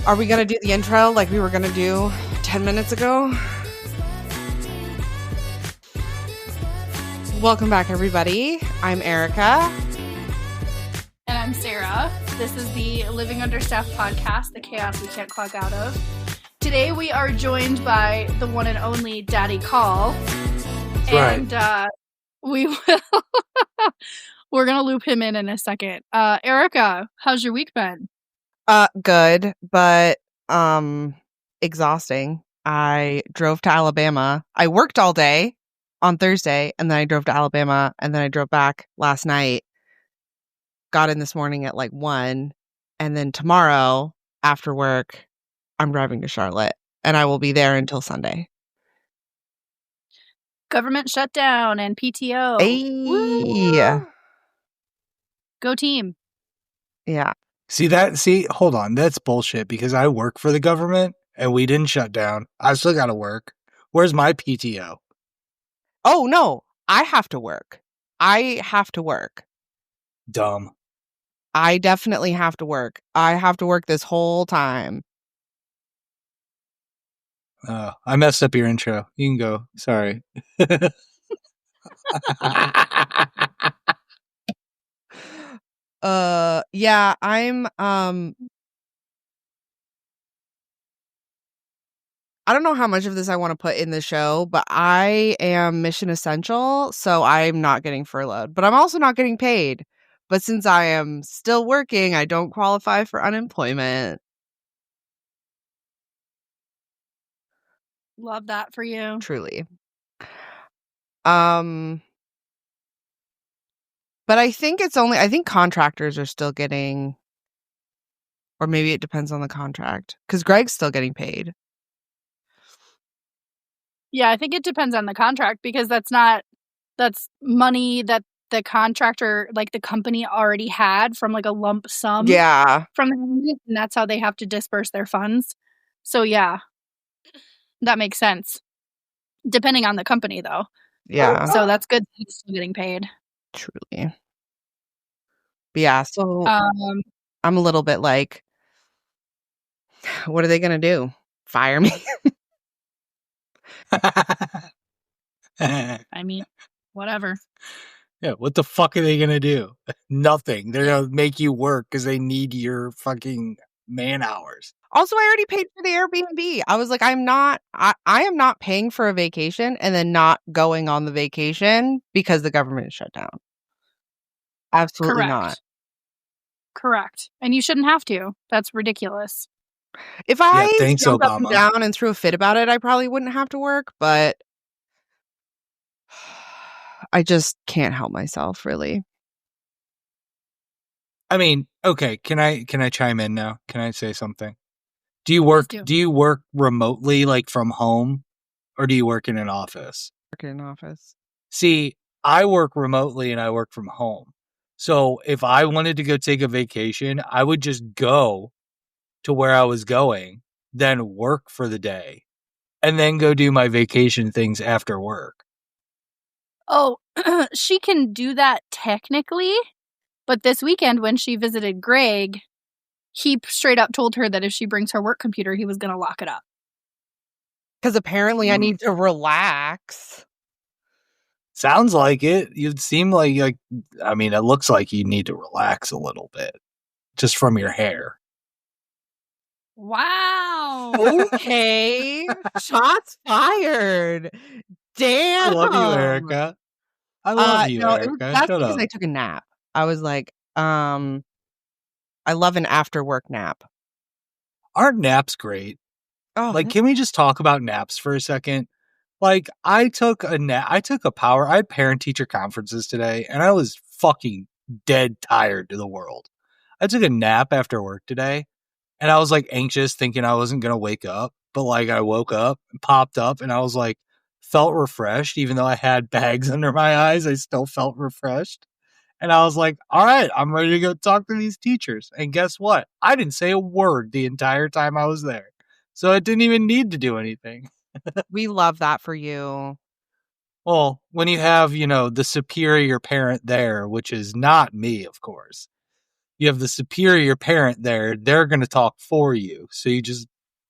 Are we going to do the intro like we were going to do 10 minutes ago? Welcome back, everybody. I'm Erika. And I'm Sarah. This is the Living Understaffed podcast, the chaos we can't clog out of. Today we are joined by the one and only Daddy Kol. And we will we're going to loop him in a second. Erika, how's your week been? Good, but exhausting. I drove to Alabama. I worked all day on Thursday, and then I drove to Alabama, and then I drove back last night. Got in this morning at like 1, and then tomorrow after work, I'm driving to Charlotte, and I will be there until Sunday. Government shutdown and PTO. Hey. Go team. Yeah. Hold on. That's bullshit because I work for the government and we didn't shut down. I still got to work. Where's my PTO? Oh, no. I have to work. Dumb. I definitely have to work. I have to work this whole time. I messed up your intro. You can go. Sorry. Yeah, I'm I don't know how much of this I want to put in the show, but I am mission essential, so I'm not getting furloughed, but I'm also not getting paid. But since I am still working, I don't qualify for unemployment. Love that for you. Truly. But I think I think contractors are still getting, or maybe it depends on the contract, because Greg's still getting paid. Yeah, I think it depends on the contract because that's money that the contractor, like the company already had from like a lump sum. Yeah. From and that's how they have to disperse their funds. So yeah, that makes sense. Depending on the company though. Yeah. So that's good. He's still getting paid. Truly. But yeah, so I'm a little bit like, what are they going to do? Fire me? I mean, whatever. Yeah, what the fuck are they going to do? Nothing. They're going to make you work because they need your fucking man hours. Also, I already paid for the Airbnb. I was like, I am not paying for a vacation and then not going on the vacation because the government is shut down. Absolutely not. Correct. And you shouldn't have to. That's ridiculous. If I jumped up and down and threw a fit about it, I probably wouldn't have to work, but I just can't help myself, really. I mean, okay, can I chime in now? Can I say something? Do you work remotely, like from home, or do you work in an office? Work in an office. See, I work remotely and I work from home. So if I wanted to go take a vacation, I would just go to where I was going, then work for the day, and then go do my vacation things after work. Oh, she can do that technically, but this weekend when she visited Greg, he straight up told her that if she brings her work computer, he was going to lock it up. Because apparently I need to relax. Sounds like it. You'd seem like, I mean, it looks like you need to relax a little bit just from your hair. Wow. Okay. Shots fired. Damn. I love you, Erika. I love you, Erika. That's because I took a nap. I was like, I love an after work nap. Aren't naps great? Oh, like, can we just talk about naps for a second? Like, I took a nap. I had parent teacher conferences today, and I was fucking dead tired to the world. I took a nap after work today, and I was like anxious, thinking I wasn't going to wake up. But like, I woke up and popped up, and I was like, felt refreshed. Even though I had bags under my eyes, I still felt refreshed. And I was like, all right, I'm ready to go talk to these teachers. And guess what? I didn't say a word the entire time I was there. So I didn't even need to do anything. We love that for you. Well, when you have, the superior parent there, which is not me, of course, you have the superior parent there. They're going to talk for you. So you just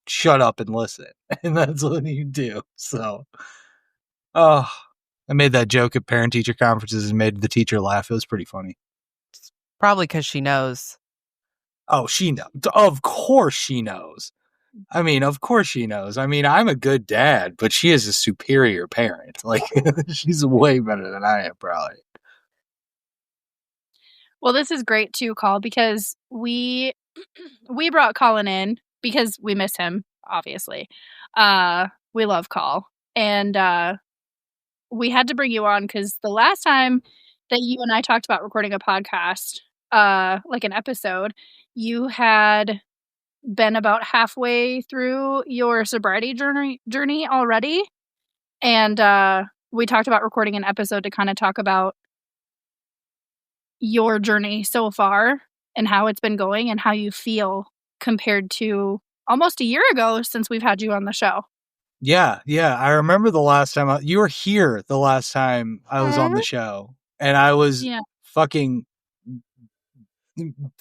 shut up and listen. And that's what you do. So, oh, I made that joke at parent teacher conferences and made the teacher laugh. It was pretty funny. Probably because she knows. Oh, she knows. Of course she knows. I mean, of course she knows. I mean, I'm a good dad, but she is a superior parent. Like, she's way better than I am, probably. Well, this is great too, Col, because we brought Colin in because we miss him, obviously. We love Col. And we had to bring you on because the last time that you and I talked about recording a podcast, like an episode, you had been about halfway through your sobriety journey already. And we talked about recording an episode to kind of talk about your journey so far and how it's been going and how you feel compared to almost a year ago since we've had you on the show. Yeah. I remember the last time you were here the last time I was on the show, and I was fucking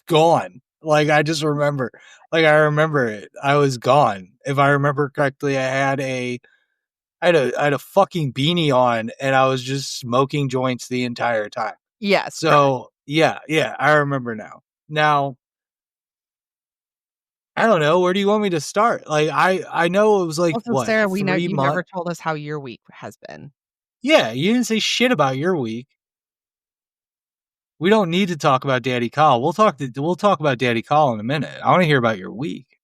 gone. Like, I just remember, like, I remember it. I was gone. If I remember correctly, I had a fucking beanie on, and I was just smoking joints the entire time. Yes. So yeah, I remember now. Now, I don't know. Where do you want me to start? Like, I know it was like, Also, what, Sarah, we know 3 you months? never told us how your week has been. Yeah, you didn't say shit about your week. We don't need to talk about Daddy Kol. We'll talk about Daddy Kol in a minute. I want to hear about your week.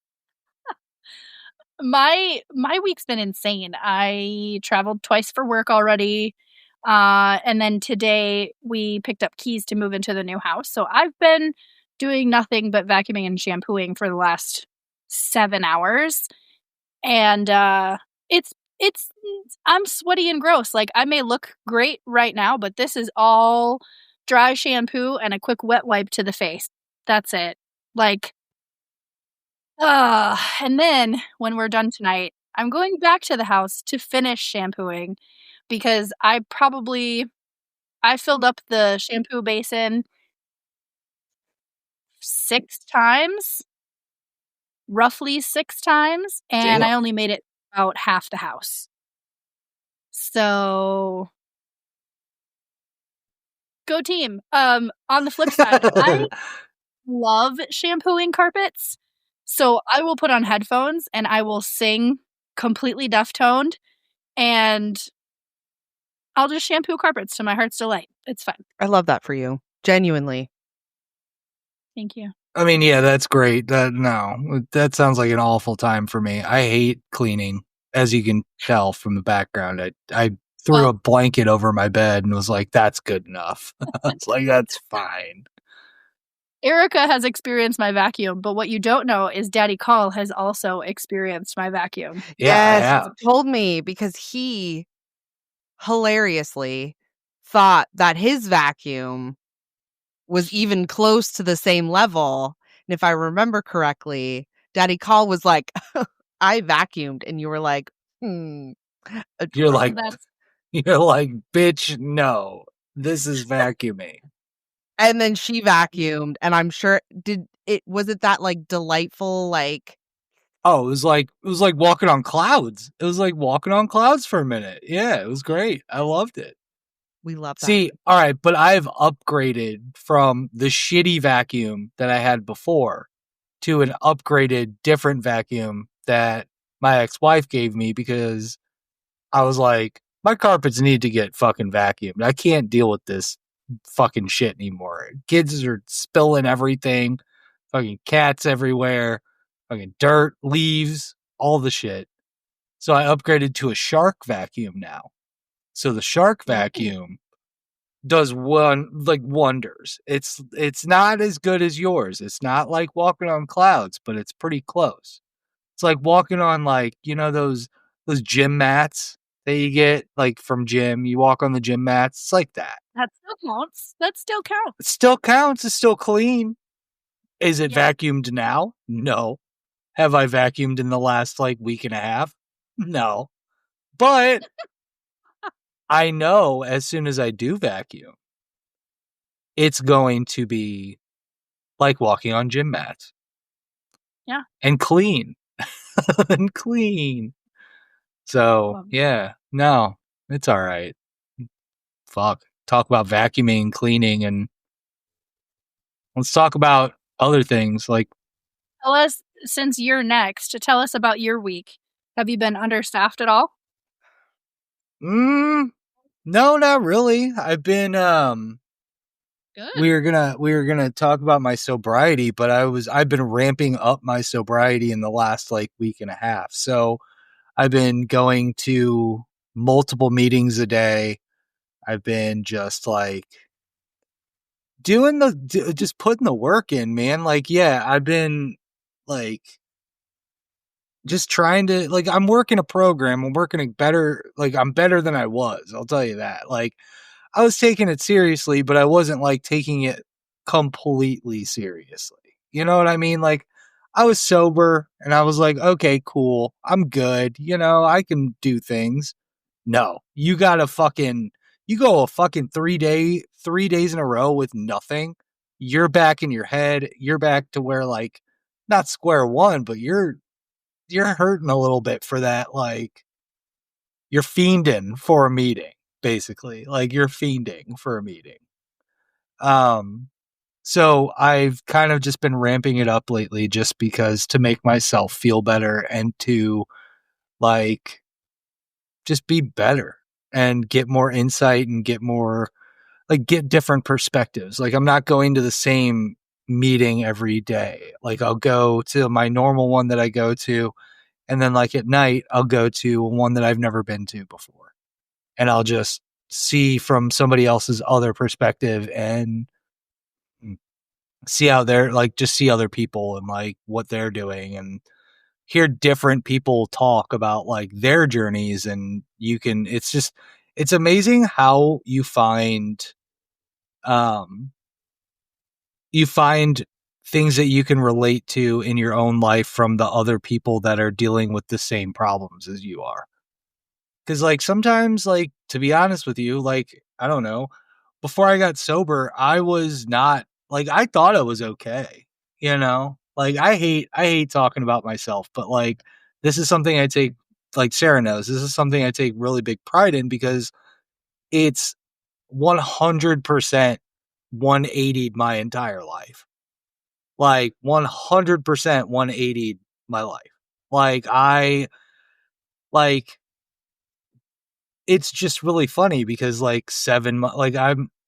My week's been insane. I traveled twice for work already. And then today we picked up keys to move into the new house. So I've been doing nothing but vacuuming and shampooing for the last 7 hours. And I'm sweaty and gross. Like, I may look great right now, but this is all dry shampoo and a quick wet wipe to the face. That's it. Like, and then when we're done tonight, I'm going back to the house to finish shampooing because I filled up the shampoo basin 6 times, roughly 6 times, and Damn. I only made it about half the house. So go team. On the flip side, I love shampooing carpets. So I will put on headphones and I will sing completely deaf-toned, and I'll just shampoo carpets to my heart's delight. It's fun. I love that for you. Genuinely. Thank you. I mean, yeah, that's great. That sounds like an awful time for me. I hate cleaning, as you can tell from the background. I threw a blanket over my bed and was like, that's good enough. It's like, that's fine. Erika has experienced my vacuum, but what you don't know is Daddy Kol has also experienced my vacuum. Yeah, He told me because he hilariously thought that his vacuum was even close to the same level. And if I remember correctly, Daddy Kol was like, I vacuumed. And you were like, You're like, bitch, no, this is vacuuming. And then she vacuumed, and I'm sure was it that like delightful, like, oh, it was like walking on clouds. It was like walking on clouds for a minute. Yeah, it was great. I loved it. We love that. See, all right, but I've upgraded from the shitty vacuum that I had before to an upgraded different vacuum that my ex-wife gave me because I was like, my carpets need to get fucking vacuumed. I can't deal with this fucking shit anymore. Kids are spilling everything, fucking cats everywhere, fucking dirt, leaves, all the shit. So I upgraded to a Shark vacuum now. So the Shark vacuum does wonders. It's not as good as yours. It's not like walking on clouds, but it's pretty close. It's like walking on, like, you know, those gym mats that you get like from gym. You walk on the gym mats. It's like that. That still counts. That still counts. It still counts. It's still clean. Is it vacuumed now? No. Have I vacuumed in the last like week and a half? No. But I know as soon as I do vacuum, it's going to be like walking on gym mats. Yeah. And clean. And clean. So, yeah. No, it's all right. Fuck. Talk about vacuuming, cleaning, and let's talk about other things like Tell us, since you're next, to tell us about your week. Have you been understaffed at all? no, not really. I've been Good. we were gonna talk about my sobriety, but I've been ramping up my sobriety in the last like week and a half. So I've been going to multiple meetings a day. I've been just like just putting the work in, man. Like, yeah, I've been like just trying to like I'm working a program. I'm working better. Like I'm better than I was. I'll tell you that. Like I was taking it seriously, but I wasn't like taking it completely seriously. You know what I mean? Like I was sober and I was like, okay, cool. I'm good. You know, I can do things. No, you gotta you go a fucking 3 days in a row with nothing. You're back in your head. You're back to where like not square one, but you're hurting a little bit for that. Like you're fiending for a meeting, basically. Like you're fiending for a meeting. So I've kind of just been ramping it up lately just because to make myself feel better and to like just be better and get more insight and get different perspectives. Like I'm not going to the same meeting every day. Like I'll go to my normal one that I go to, and then like at night I'll go to one that I've never been to before. And I'll just see from somebody else's other perspective and see how they're like just see other people and like what they're doing and hear different people talk about like their journeys. And it's amazing how um you find things that you can relate to in your own life from the other people that are dealing with the same problems as you are. Cause like sometimes, like, to be honest with you, like, I don't know, before I got sober, I was not like, I thought I was okay. You know, like I hate talking about myself, but like, this is something I take, like Sarah knows, this is something I take really big pride in because it's 100% 180'd my entire life. Like 100% 180'd my life. Like like, it's just really funny because like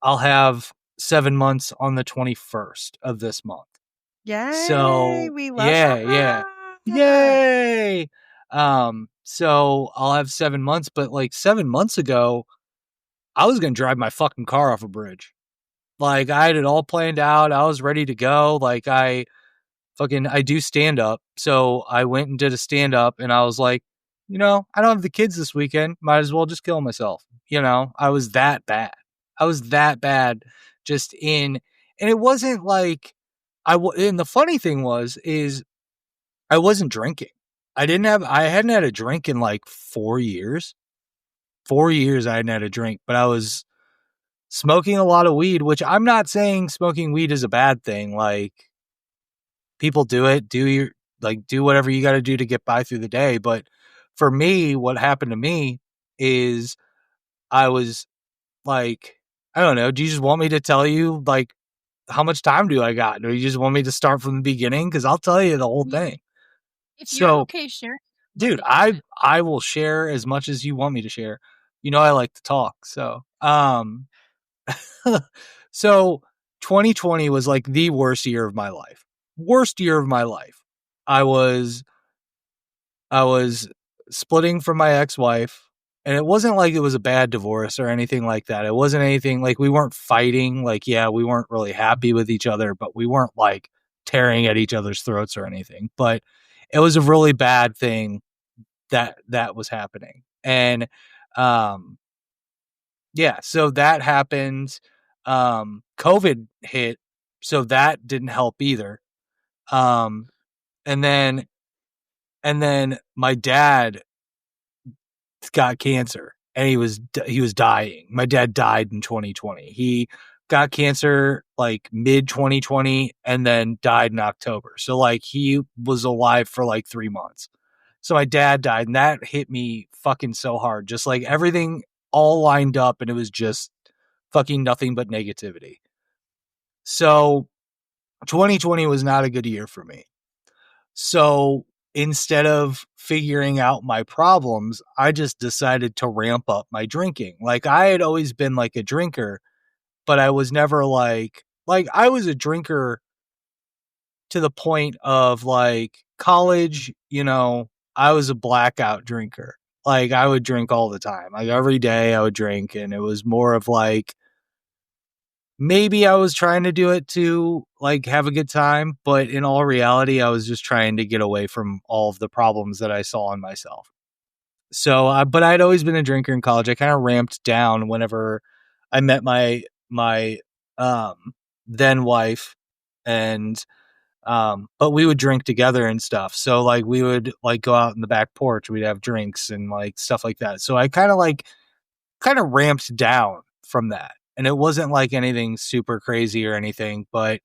I'll have 7 months on the 21st of this month. Yay! So We love yeah. Yay. So I'll have 7 months, but like 7 months ago, I was gonna drive my fucking car off a bridge. Like I had it all planned out. I was ready to go. Like I do stand up. So I went and did a stand up and I was like, I don't have the kids this weekend. Might as well just kill myself. I was that bad. I was that bad and it wasn't like and the funny thing is I wasn't drinking. I hadn't had a drink in like 4 years. 4 years I hadn't had a drink, but I was smoking a lot of weed, which I'm not saying smoking weed is a bad thing. Like, people do it, do whatever you got to do to get by through the day. But for me, what happened to me is I was like, I don't know. Do you just want me to tell you like how much time do I got? Or you just want me to start from the beginning? Because I'll tell you the whole thing. If you're So, okay, share. dude, I will share as much as you want me to share. I like to talk. So, so 2020 was like the worst year of my life. Worst year of my life. I was splitting from my ex-wife, and it wasn't like it was a bad divorce or anything like that. It wasn't anything like we weren't fighting. Like, yeah, we weren't really happy with each other, but we weren't like tearing at each other's throats or anything. But it was a really bad thing that was happening. And yeah, so that happened. COVID hit, so that didn't help either. Um, and then my dad got cancer and he was dying. My dad died in 2020. He got cancer like mid 2020 and then died in October. So like he was alive for like 3 months. So my dad died and that hit me fucking so hard. Just like everything all lined up and it was just fucking nothing but negativity. So 2020 was not a good year for me. So instead of figuring out my problems, I just decided to ramp up my drinking. Like I had always been like a drinker, but I was never like I was a drinker to the point of like college, you know, I was a blackout drinker. Like I would drink all the time. Like every day I would drink and it was more of like maybe I was trying to do it to like have a good time, but in all reality I was just trying to get away from all of the problems that I saw in myself. So, but I'd always been a drinker in college. I kind of ramped down whenever I met my then wife, and but we would drink together and stuff. So like we would like go out in the back porch, we'd have drinks and like stuff like that. So I kind of ramped down from that. And it wasn't like anything super crazy or anything, but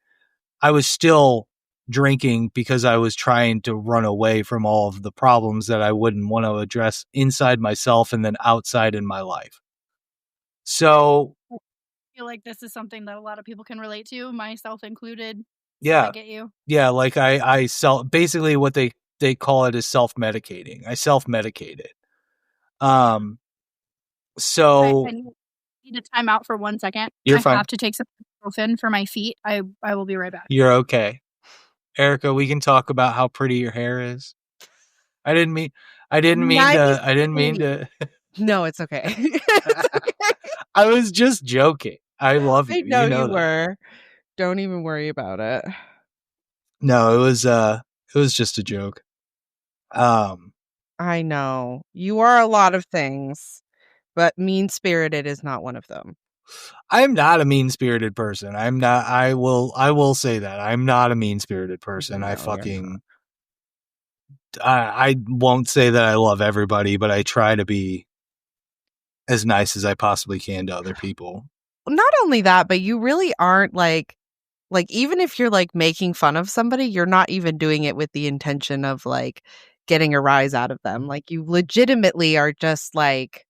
I was still drinking because I was trying to run away from all of the problems that I wouldn't want to address inside myself and then outside in my life. So I feel like this is something that a lot of people can relate to, myself included. yeah, I get you. Yeah, like I basically what they call it is self-medicating. I self-medicated. So I need to time out for 1 second. You're I fine. have to take some ibuprofen for my feet. I will be right back. You're okay. Erika, we can talk about how pretty your hair is. I didn't mean to. No, it's okay. It's okay. I was just joking. I love you. I know you that. were. Don't even worry about it. No, it was just a joke. I know. You are a lot of things, but mean-spirited is not one of them. I'm not a mean-spirited person. I'm not. I will say that. I'm not a mean-spirited person. No, I won't say that I love everybody, but I try to be as nice as I possibly can to other people. Not only that, but you really aren't like even if you're like making fun of somebody, you're not even doing it with the intention of like getting a rise out of them. Like you legitimately are just like,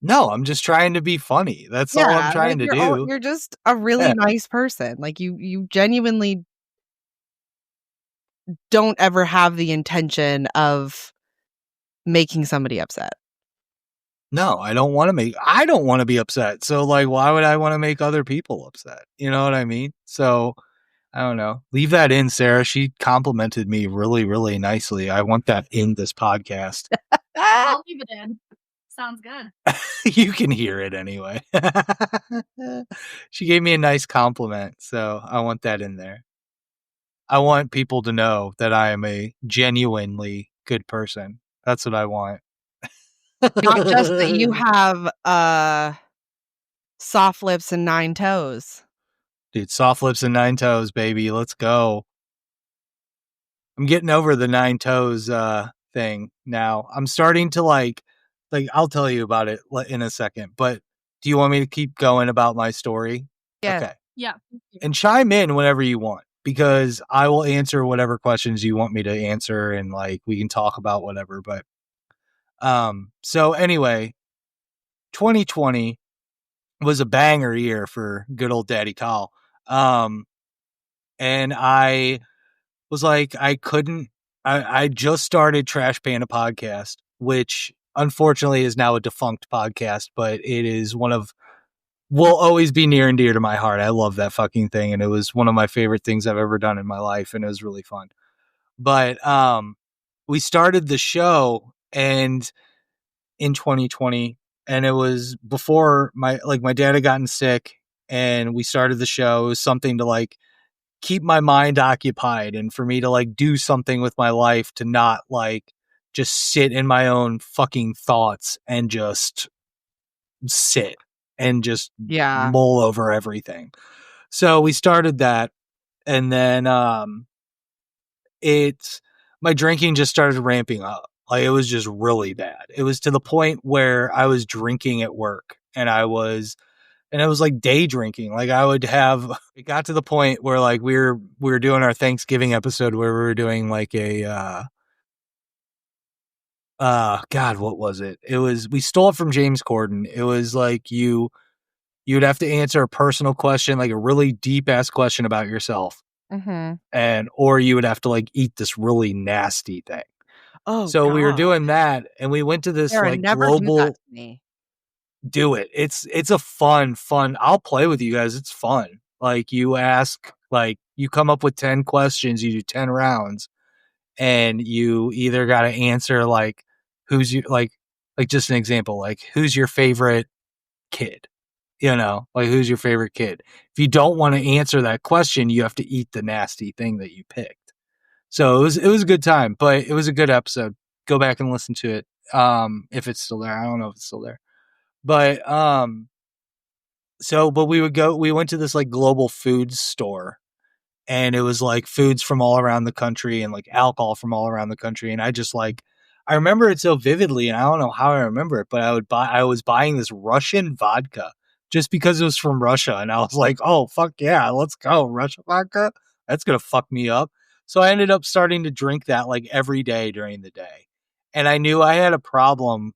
no, I'm just trying to be funny. That's all I'm trying to do. You're just a really nice person. Like you genuinely don't ever have the intention of making somebody upset. No, I don't want to be upset. So like, why would I want to make other people upset? You know what I mean? So I don't know. Leave that in, Sarah. She complimented me really, really nicely. I want that in this podcast. I'll leave it in. Sounds good. You can hear it anyway. She gave me a nice compliment, so I want that in there. I want people to know that I am a genuinely good person. That's what I want. Not just that you have soft lips and 9 toes. Dude, soft lips and 9 toes, baby. Let's go. I'm getting over the 9 toes thing now. I'm starting to like I'll tell you about it in a second, but do you want me to keep going about my story? Yeah. Okay. Yeah. And chime in whenever you want, because I will answer whatever questions you want me to answer and like we can talk about whatever. But so anyway, 2020 was a banger year for good old Daddy Kol. And I was like, I just started Trash Panda Podcast, which unfortunately is now a defunct podcast, but it is will always be near and dear to my heart. I love that fucking thing. And it was one of my favorite things I've ever done in my life. And it was really fun. But, we started the show and in 2020, and it was before my dad had gotten sick and we started the show. It was something to like keep my mind occupied and for me to like do something with my life, to not like just sit in my own fucking thoughts and just sit and just mull over everything. So we started that, and then my drinking just started ramping up. Like it was just really bad. It was to the point where I was drinking at work and I was And it was like day drinking. Like I would have, it got to the point where like we were doing our Thanksgiving episode where we were doing like a, God, what was it? It was, we stole it from James Corden. It was like you'd have to answer a personal question, like a really deep ass question about yourself. Or you would have to like eat this really nasty thing. Oh, So we were God. doing that and we went to this Sarah, like never do that global, to me. do it. It's a fun. I'll play with you guys. It's fun. Like you ask, like you come up with 10 questions, you do 10 rounds and you either got to answer like, who's your, like just an example, like who's your favorite kid? You know, like who's your favorite kid? If you don't want to answer that question, you have to eat the nasty thing that you picked. So it was a good time, but it was a good episode. Go back and listen to it. If it's still there. I don't know if it's still there. But but we went to this like global food store and it was like foods from all around the country and like alcohol from all around the country. And I remember it so vividly and I don't know how I remember it, but I was buying this Russian vodka just because it was from Russia. And I was like, oh, fuck yeah, let's go. Russian vodka. That's going to fuck me up. So I ended up starting to drink that like every day during the day. And I knew I had a problem.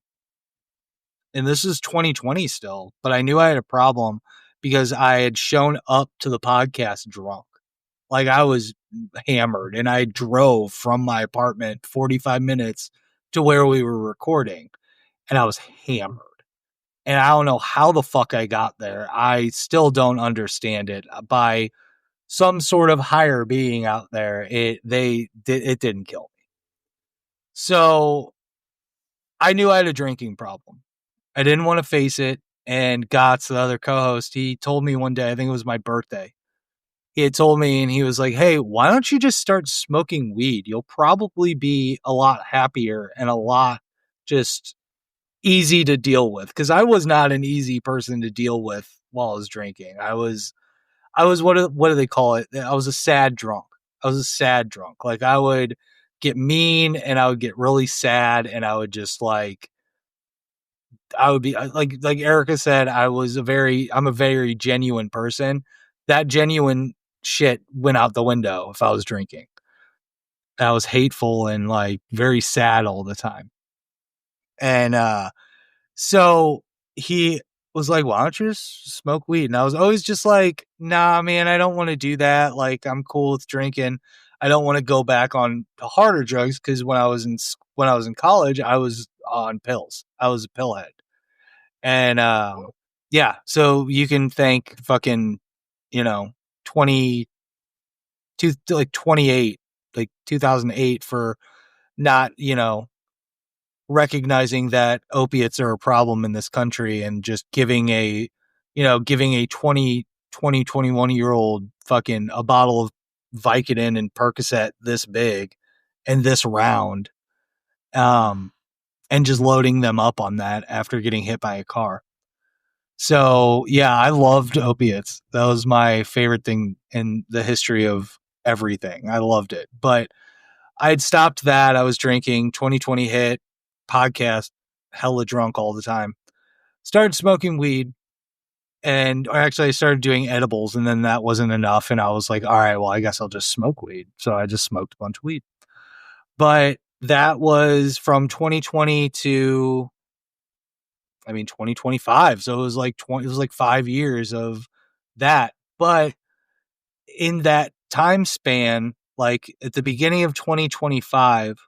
And this is 2020 still, but I knew I had a problem because I had shown up to the podcast drunk. Like I was hammered and I drove from my apartment 45 minutes to where we were recording and I was hammered. And I don't know how the fuck I got there. I still don't understand it. By some sort of higher being out there, it didn't kill me. So I knew I had a drinking problem. I didn't want to face it. And Gotts, the other co-host, he told me one day, I think it was my birthday, he had told me and he was like, hey, why don't you just start smoking weed? You'll probably be a lot happier and a lot just easy to deal with. Cause I was not an easy person to deal with while I was drinking. I was what do they call it? I was a sad drunk. Like I would get mean and I would get really sad and I would just like, I would be like Erika said, I'm a very genuine person. That genuine shit went out the window if I was drinking. I was hateful and like very sad all the time. And so he was like, why don't you just smoke weed? And I was always just like, nah, man, I don't want to do that. Like I'm cool with drinking. I don't want to go back on the harder drugs because when I was in college, I was on pills. I was a pillhead. And yeah, so you can thank fucking, 28, like 2008 for not, recognizing that opiates are a problem in this country and just giving a 21-year-old fucking a bottle of Vicodin and Percocet this big and this round, and just loading them up on that after getting hit by a car. So yeah, I loved opiates. That was my favorite thing in the history of everything. I loved it, but I had stopped that. I was drinking. 2020 hit. Podcast, hella drunk all the time. Started smoking weed, and actually I started doing edibles, and then that wasn't enough. And I was like, all right, well, I guess I'll just smoke weed. So I just smoked a bunch of weed. But that was from 2020 to 2025. So it was like 5 years of that. But in that time span, like at the beginning of 2025,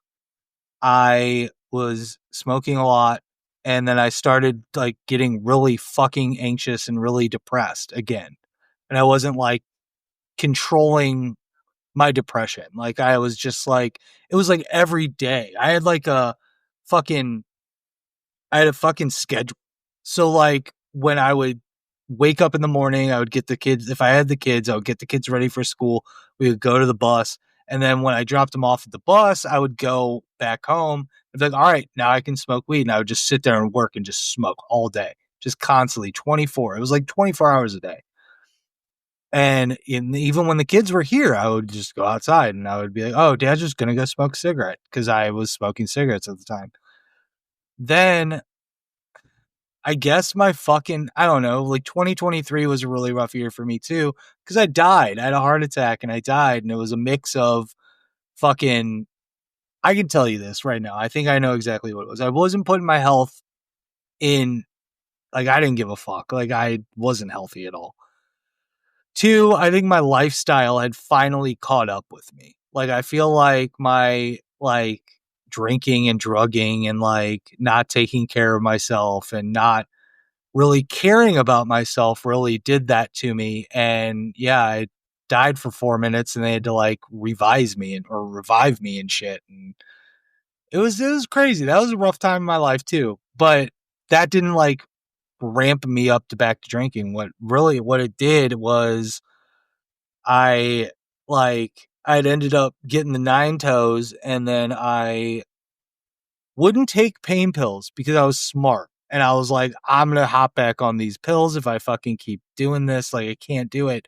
I was smoking a lot. And then I started like getting really fucking anxious and really depressed again. And I wasn't like controlling my depression. Like I was just like, it was like every day. I had a fucking schedule. So like when I would wake up in the morning, I would get the kids. If I had the kids, I would get the kids ready for school. We would go to the bus. And then when I dropped them off at the bus, I would go back home. I'd be like, all right, now I can smoke weed. And I would just sit there and work and just smoke all day, just constantly 24. It was like 24 hours a day. And even when the kids were here, I would just go outside and I would be like, oh, Dad's just going to go smoke a cigarette because I was smoking cigarettes at the time. Then I guess I don't know, like 2023 was a really rough year for me too, because I died. I had a heart attack and I died, and it was a mix of fucking, I can tell you this right now. I think I know exactly what it was. I wasn't putting my health in, like, I didn't give a fuck. Like, I wasn't healthy at all. Two, I think my lifestyle had finally caught up with me. Like, I feel like my, like, drinking and drugging and, like, not taking care of myself and not really caring about myself really did that to me. And yeah, I died for 4 minutes and they had to, like, revive me and shit. And it was crazy. That was a rough time in my life too. But that didn't, like, ramp me up to back to drinking. What it did was I'd ended up getting the 9 toes, and then I wouldn't take pain pills because I was smart. And I was like, I'm going to hop back on these pills if I fucking keep doing this. Like, I can't do it.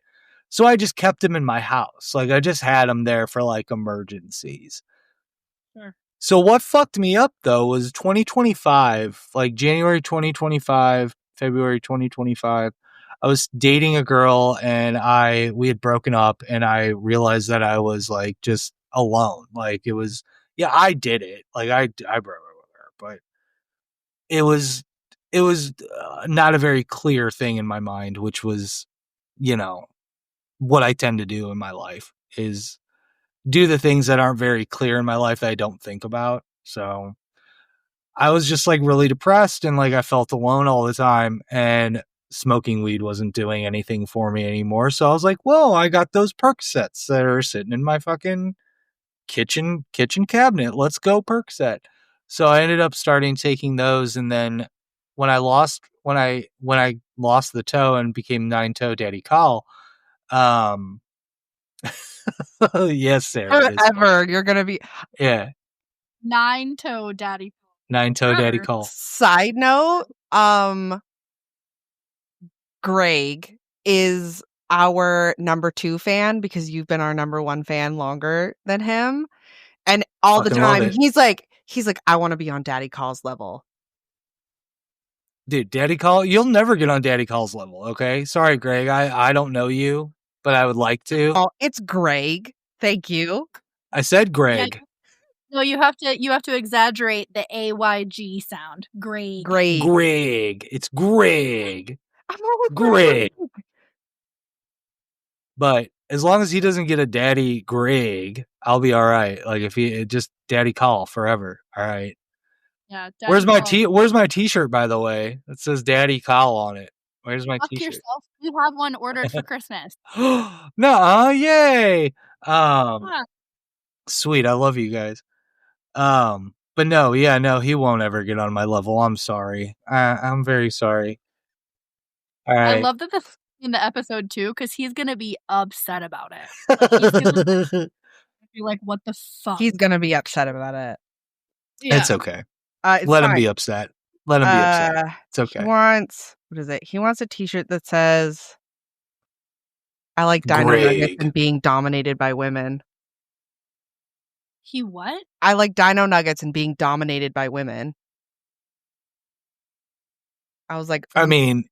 So I just kept them in my house. Like, I just had them there for, like, emergencies. Sure. So what fucked me up, though, was 2025, like January 2025, February 2025. I was dating a girl and we had broken up, and I realized that I was, like, just alone. Like, it was, yeah, I did it. Like, I broke up with her, but it was not a very clear thing in my mind, which was, you know, what I tend to do in my life is do the things that aren't very clear in my life that I don't think about. So I was just, like, really depressed, and, like, I felt alone all the time, and smoking weed wasn't doing anything for me anymore. So I was like, well, I got those Percocets that are sitting in my fucking kitchen cabinet. Let's go Percocet. So I ended up starting taking those, and then when I lost the toe and became 9-toe Daddy Kol, yes, Sarah, it is funny. Forever, you're gonna be. Yeah, 9-toe Daddy. 9-toe Daddy Forever. Kol. Side note, Greg is our number 2 fan because you've been our number 1 fan longer than him. And all the Fucking love time it. he's like, I want to be on Daddy Kol's level. Dude, Daddy Kol, you'll never get on Daddy Kol's level, okay? Sorry, Greg. I don't know you, but I would like to. Oh, it's Greg. Thank you. I said Greg. Yeah, no, you have to exaggerate the AYG sound. Greg. Greg. It's Greg. I'm always Greg. But as long as he doesn't get a Daddy Greg, I'll be all right. Like, if he just Daddy Kol forever. All right. Yeah. Where's my t-shirt, by the way? That says Daddy Kol on it. Where's my Fuck t-shirt? yourself. You have one ordered for Christmas. No, yay. Huh. Sweet. I love you guys. But no, he won't ever get on my level. I'm sorry. I'm very sorry. All right. I love that this in the episode too, because he's gonna be upset about it. Like, he's gonna be like, "What the fuck?" He's gonna be upset about it. Yeah. It's okay. It's Let fine. him be upset. Let him be upset. It's okay. He wants, what is it? He wants a t-shirt that says, I like dino nuggets and being dominated by women. He what? I like dino nuggets and being dominated by women. I was like, I mean,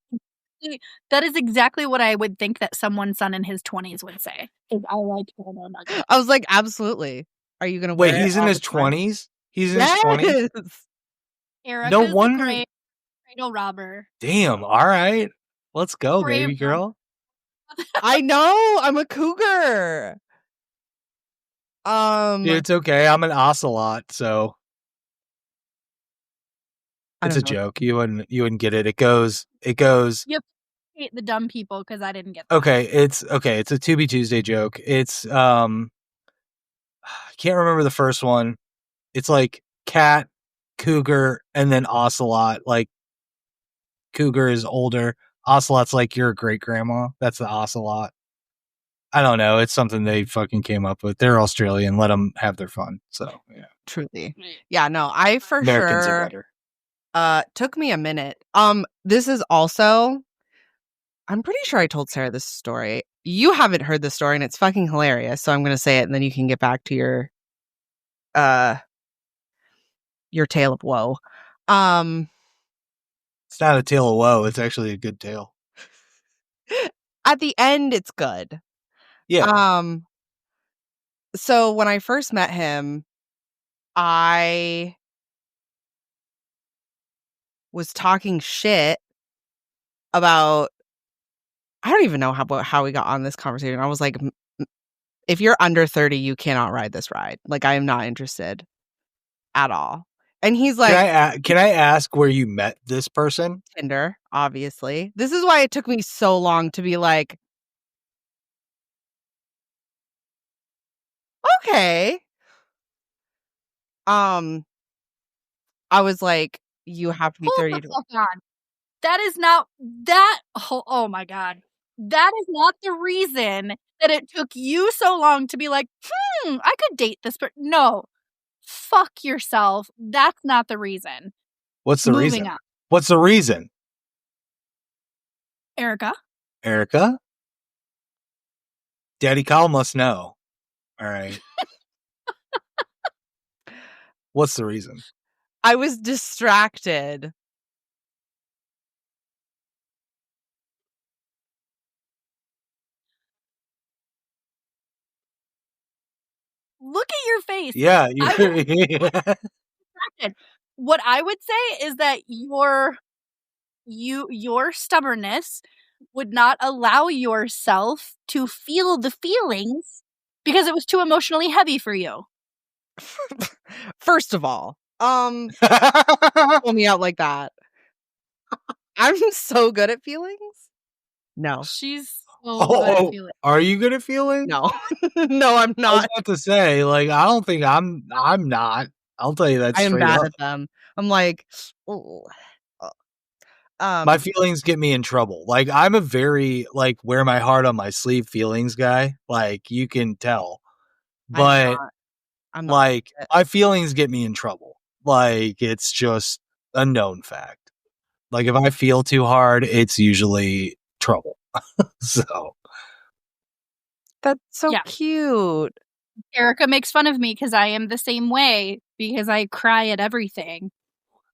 that is exactly what I would think that someone's son in his 20s would say. I like dino nuggets. I was like, absolutely. Are you gonna wear wait, it he's in all his the time? 20s? He's in his 20s? Erika's No wonder. the cradle robber. Damn, all right. Let's go, Brave baby girl. I know. I'm a cougar. Dude, it's okay. I'm an ocelot, so it's a joke. You wouldn't get it. It goes. You hate the dumb people because I didn't get that. Okay, it's a To Be Tuesday joke. It's I can't remember the first one. It's like cat, cougar, and then ocelot. Like, cougar is older. Ocelot's like your great grandma. That's the ocelot. I don't know. It's something they fucking came up with. They're Australian. Let them have their fun. So yeah, truly. Yeah, no, I for Americans sure. are better. Took me a minute. This is also, I'm pretty sure I told Sarah this story. You haven't heard this story, and it's fucking hilarious. So I'm going to say it, and then you can get back to your tale of woe. It's not a tale of woe. It's actually a good tale. At the end, it's good. Yeah. So when I first met him, I was talking shit about, I don't even know how we got on this conversation. I was like, if you're under 30, you cannot ride this ride. Like, I am not interested at all. And he's like, Can I ask where you met this person? Tinder, obviously. This is why it took me so long to be like, okay. I was like, you have to be Hold 30 the fuck on. That is not that. Oh my God. That is not the reason that it took you so long to be like, I could date this person. No, fuck yourself. That's not the reason. What's the Moving reason? on. What's the reason? Erika? Daddy Kol must know. All right. What's the reason? I was distracted. Look at your face. Yeah. What I would say is that your stubbornness would not allow yourself to feel the feelings because it was too emotionally heavy for you. First of all, pull me out like that. I'm so good at feelings. No. She's so good at feelings. Are you good at feelings? No. No, I'm I was not. about to say, like, I don't think I'm not. I'll tell you that I am straight bad up. at them. I'm like, oh. My feelings get me in trouble. Like, I'm a very, like, wear my heart on my sleeve feelings guy. Like, you can tell. But, I'm not like, my feelings get me in trouble. Like, it's just a known fact. Like, if I feel too hard, it's usually trouble. So. That's so cute. Erika makes fun of me because I am the same way because I cry at everything.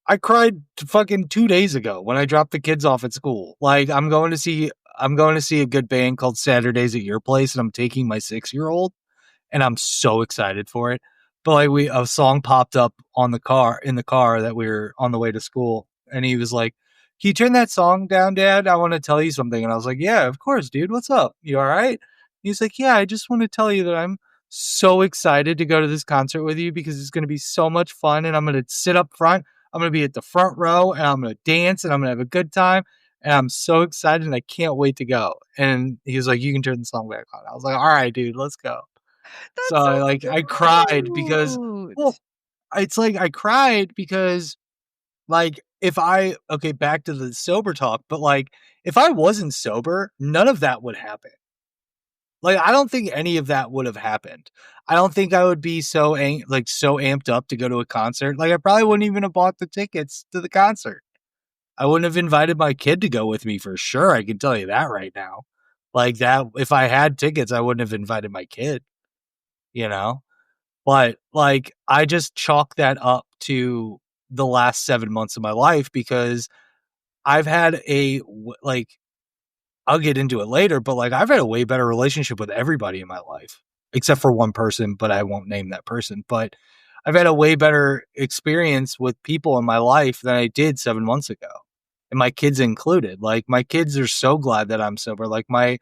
I cried fucking 2 days ago when I dropped the kids off at school. Like, I'm going to see a good band called Saturdays at Your Place, and I'm taking my 6-year-old, and I'm so excited for it. But like, a song popped up in the car that we were on the way to school, and he was like, "Can you turn that song down, Dad? I want to tell you something." And I was like, "Yeah, of course, dude. What's up? You all right?" He's like, "Yeah, I just want to tell you that I'm so excited to go to this concert with you because it's going to be so much fun, and I'm going to sit up front. I'm going to be at the front row, and I'm going to dance, and I'm going to have a good time, and I'm so excited, and I can't wait to go." And he was like, "You can turn the song back on." I was like, "All right, dude, let's go." That's so I cried because, well, it's like I cried because, like, back to the sober talk, but like, if I wasn't sober, none of that would happen. Like, I don't think any of that would have happened. I don't think I would be so amped up to go to a concert. Like, I probably wouldn't even have bought the tickets to the concert. I wouldn't have invited my kid to go with me for sure. I can tell you that right now. Like, that, if I had tickets, I wouldn't have invited my kid, you know? But like, I just chalk that up to the last 7 months of my life because I've had I'll get into it later, but like, I've had a way better relationship with everybody in my life, except for one person, but I won't name that person. But I've had a way better experience with people in my life than I did 7 months ago. And my kids included. Like, my kids are so glad that I'm sober. Like, I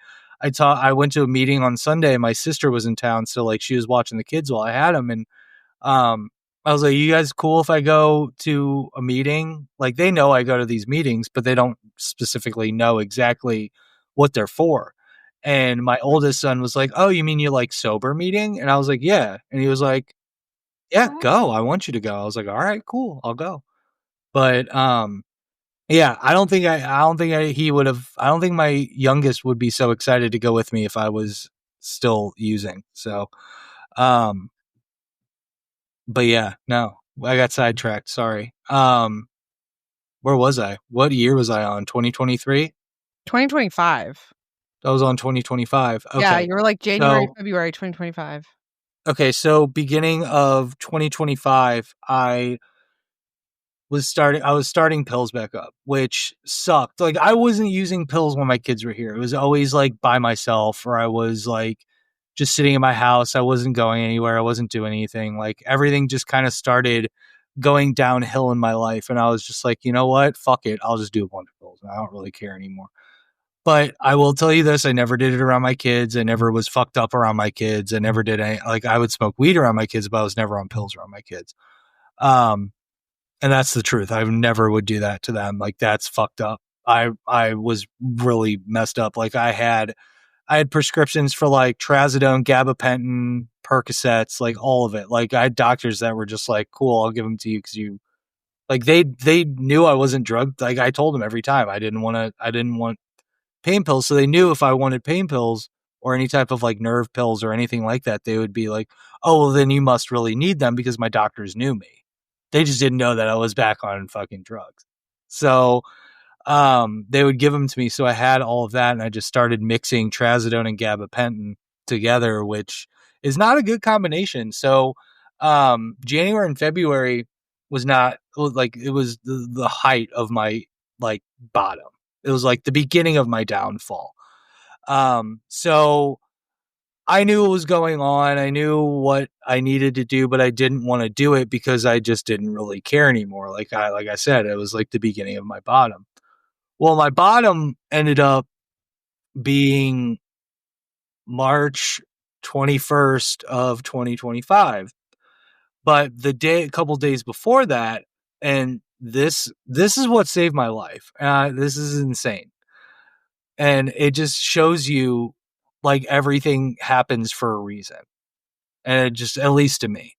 went to a meeting on Sunday and my sister was in town. So like, she was watching the kids while I had them. And, I was like, "You guys cool if I go to a meeting?" Like, they know I go to these meetings, but they don't specifically know exactly what they're for. And my oldest son was like, "Oh, you mean you like sober meeting?" And I was like, "Yeah." And he was like, "Yeah, go. I want you to go." I was like, "All right, cool. I'll go." But, yeah, I don't think my youngest would be so excited to go with me if I was still using. So, but yeah, no, I got sidetracked. Sorry. Where was I? What year was I on? 2023? 2025. I was on 2025. Okay. Yeah, you were like January, February 2025. Okay, so beginning of 2025, I I was starting pills back up, which sucked. Like, I wasn't using pills when my kids were here. It was always like by myself, or I was like just sitting in my house. I wasn't going anywhere. I wasn't doing anything. Like, everything just kind of started going downhill in my life. And I was just like, you know what? Fuck it. I'll just do a bunch of pills. I don't really care anymore. But I will tell you this, I never did it around my kids. I never was fucked up around my kids. I never did any, like, I would smoke weed around my kids, but I was never on pills around my kids. And that's the truth. I never would do that to them. Like, that's fucked up. I was really messed up. Like, I had prescriptions for like trazodone, gabapentin, Percocets, like all of it. Like, I had doctors that were just like, cool, I'll give them to you because you, like, they knew I wasn't drugged. Like, I told them every time I didn't want pain pills. So they knew if I wanted pain pills or any type of like nerve pills or anything like that, they would be like, oh, well, then you must really need them because my doctors knew me. They just didn't know that I was back on fucking drugs. So they would give them to me. So I had all of that, and I just started mixing trazodone and gabapentin together, which is not a good combination. So January and February was not like, it was the height of my like bottom. It was like the beginning of my downfall. So I knew what was going on. I knew what I needed to do, but I didn't want to do it because I just didn't really care anymore. Like I said, it was like the beginning of my bottom. Well, my bottom ended up being March 21st of 2025. But a couple days before that, and this is what saved my life. This is insane. And it just shows you like everything happens for a reason. And it just, at least to me.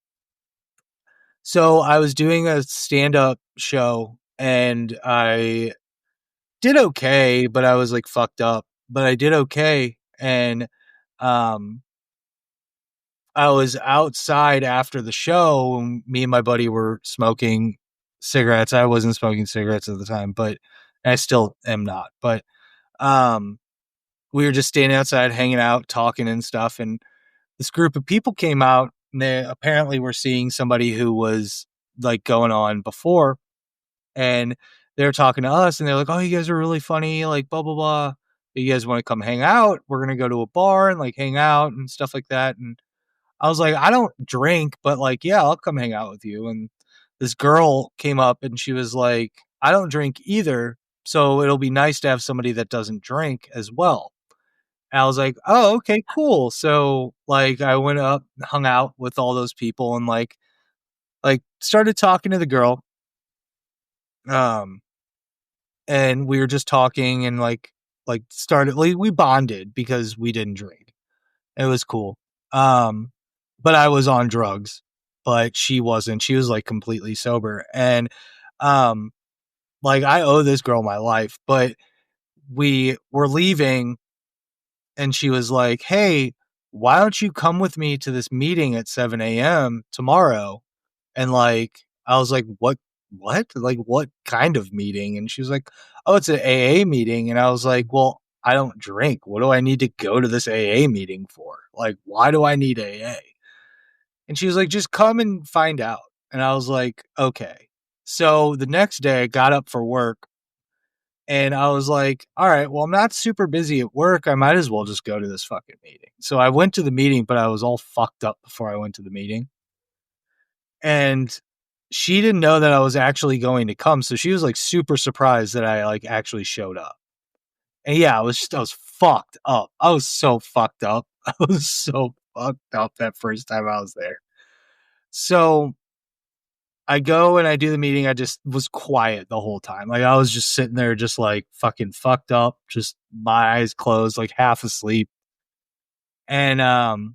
So I was doing a stand-up show and I did okay, but I was like fucked up. But I did okay. And I was outside after the show, and me and my buddy were smoking cigarettes. I wasn't smoking cigarettes at the time, but I still am not. But we were just standing outside, hanging out, talking and stuff. And this group of people came out, and they apparently were seeing somebody who was like going on before. And they're talking to us, and they're like, oh, you guys are really funny, like blah, blah, blah. You guys want to come hang out? We're going to go to a bar and like hang out and stuff like that. And I was like, I don't drink, but like, yeah, I'll come hang out with you. And this girl came up and she was like, I don't drink either. So it'll be nice to have somebody that doesn't drink as well. And I was like, oh, okay, cool. So like I went up, hung out with all those people and like started talking to the girl. And we were just talking and like started, like, we bonded because we didn't drink. It was cool. But I was on drugs, but she wasn't. She was like completely sober. And like I owe this girl my life, but we were leaving and she was like, hey, why don't you come with me to this meeting at 7 a.m. tomorrow? And like, I was like, what? Like, what kind of meeting? And she was like, oh, it's an AA meeting. And I was like, well, I don't drink. What do I need to go to this AA meeting for? Like, why do I need AA? And she was like, just come and find out. And I was like, okay. So the next day I got up for work and I was like, all right, well, I'm not super busy at work. I might as well just go to this fucking meeting. So I went to the meeting, but I was all fucked up before I went to the meeting. And she didn't know that I was actually going to come. So she was like super surprised that I like actually showed up. And yeah, I was fucked up. I was so fucked up. I was so fucked up that first time I was there. So I go and I do the meeting. I just was quiet the whole time. Like I was just sitting there, just like fucking fucked up, just my eyes closed, like half asleep. And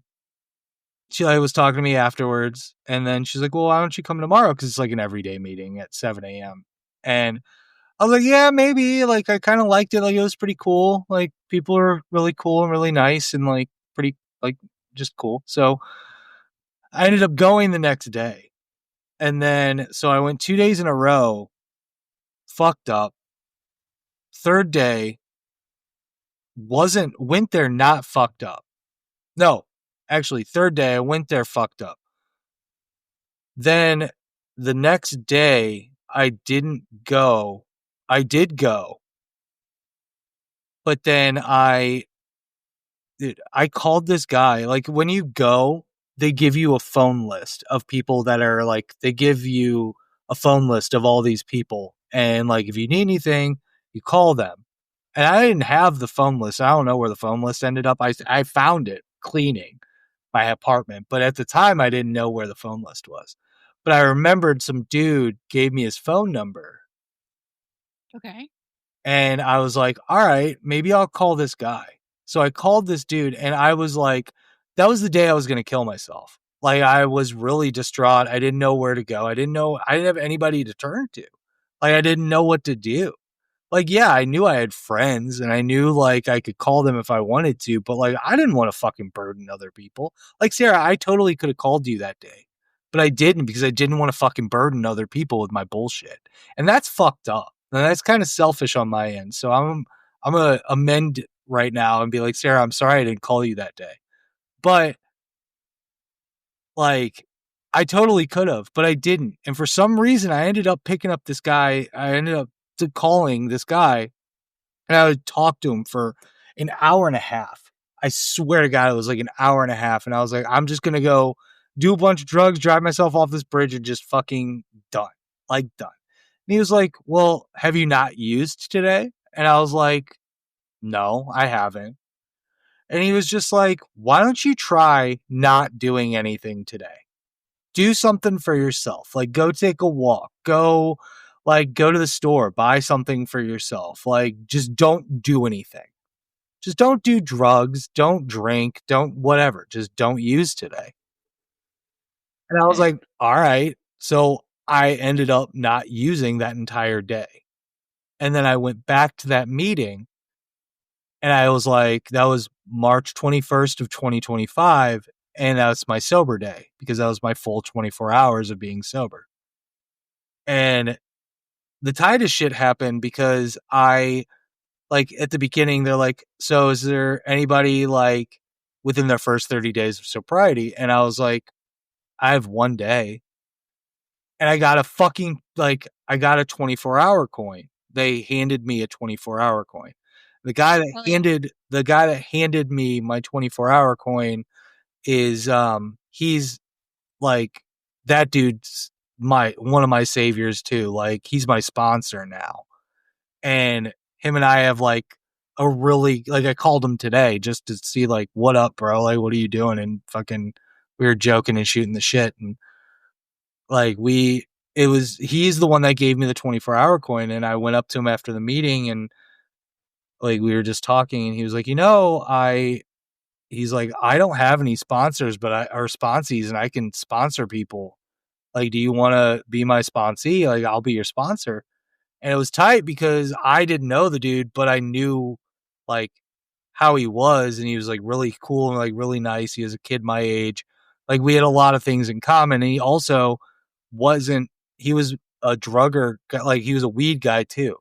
she like was talking to me afterwards, and then she's like, well, why don't you come tomorrow? Because it's like an everyday meeting at 7 a.m. And I was like, yeah, maybe. Like I kind of liked it. Like it was pretty cool. Like people are really cool and really nice and like pretty like just cool. So I ended up going the next day. And then so I went 2 days in a row, fucked up. Third day went there not fucked up. No, actually, third day I went there fucked up. Then the next day I didn't go. I did go, but then I called this guy. Like, when you go, they give you a phone list of people that are like, they give you a phone list of all these people. And like, if you need anything, you call them. And I didn't have the phone list. I don't know where the phone list ended up. I found it cleaning my apartment, but at the time I didn't know where the phone list was. But I remembered some dude gave me his phone number. Okay. And I was like, all right, maybe I'll call this guy. So I called this dude, and I was like, that was the day I was going to kill myself. Like, I was really distraught. I didn't know where to go. I didn't have anybody to turn to. Like, I didn't know what to do. Like, yeah, I knew I had friends, and I knew like I could call them if I wanted to, but like, I didn't want to fucking burden other people. Like, Sarah, I totally could have called you that day, but I didn't, because I didn't want to fucking burden other people with my bullshit. And that's fucked up. And that's kind of selfish on my end. So I'm gonna amend right now and be like, Sarah, I'm sorry I didn't call you that day. But like, I totally could have, but I didn't. And for some reason, I ended up picking up this guy. I ended up calling this guy, and I would talk to him for an hour and a half. I swear to God, it was like an hour and a half. And I was like, I'm just gonna go do a bunch of drugs, drive myself off this bridge, and just fucking done. Like, done. And he was like, well, have you not used today? And I was like, no, I haven't. And he was just like, why don't you try not doing anything today? Do something for yourself. Like, go take a walk. Go to the store, buy something for yourself. Like, just don't do anything. Just don't do drugs. Don't drink. Don't whatever. Just don't use today. And I was like, all right. So I ended up not using that entire day. And then I went back to that meeting, and I was like, that was March 21st of 2025. And that's my sober day, because that was my full 24 hours of being sober. And the tightest shit happened because like, at the beginning, they're like, so is there anybody like within their first 30 days of sobriety? And I was like, I have one day. And I got a 24-hour coin. They handed me a 24-hour coin. The guy that handed me my 24-hour coin is he's like, that dude's one of my saviors too. Like, he's my sponsor now. And him and I have like a really, like, I called him today just to see like, what up, bro? Like, what are you doing? And fucking, we were joking and shooting the shit. And like, he's the one that gave me the 24-hour coin. And I went up to him after the meeting, and like, we were just talking, and he was like, he's like, I don't have any sponsors, or sponsees, and I can sponsor people. Like, do you want to be my sponsee? Like, I'll be your sponsor. And it was tight because I didn't know the dude, but I knew like how he was, and he was like really cool and like really nice. He was a kid my age. Like, we had a lot of things in common. And he also he was a drugger, like he was a weed guy too.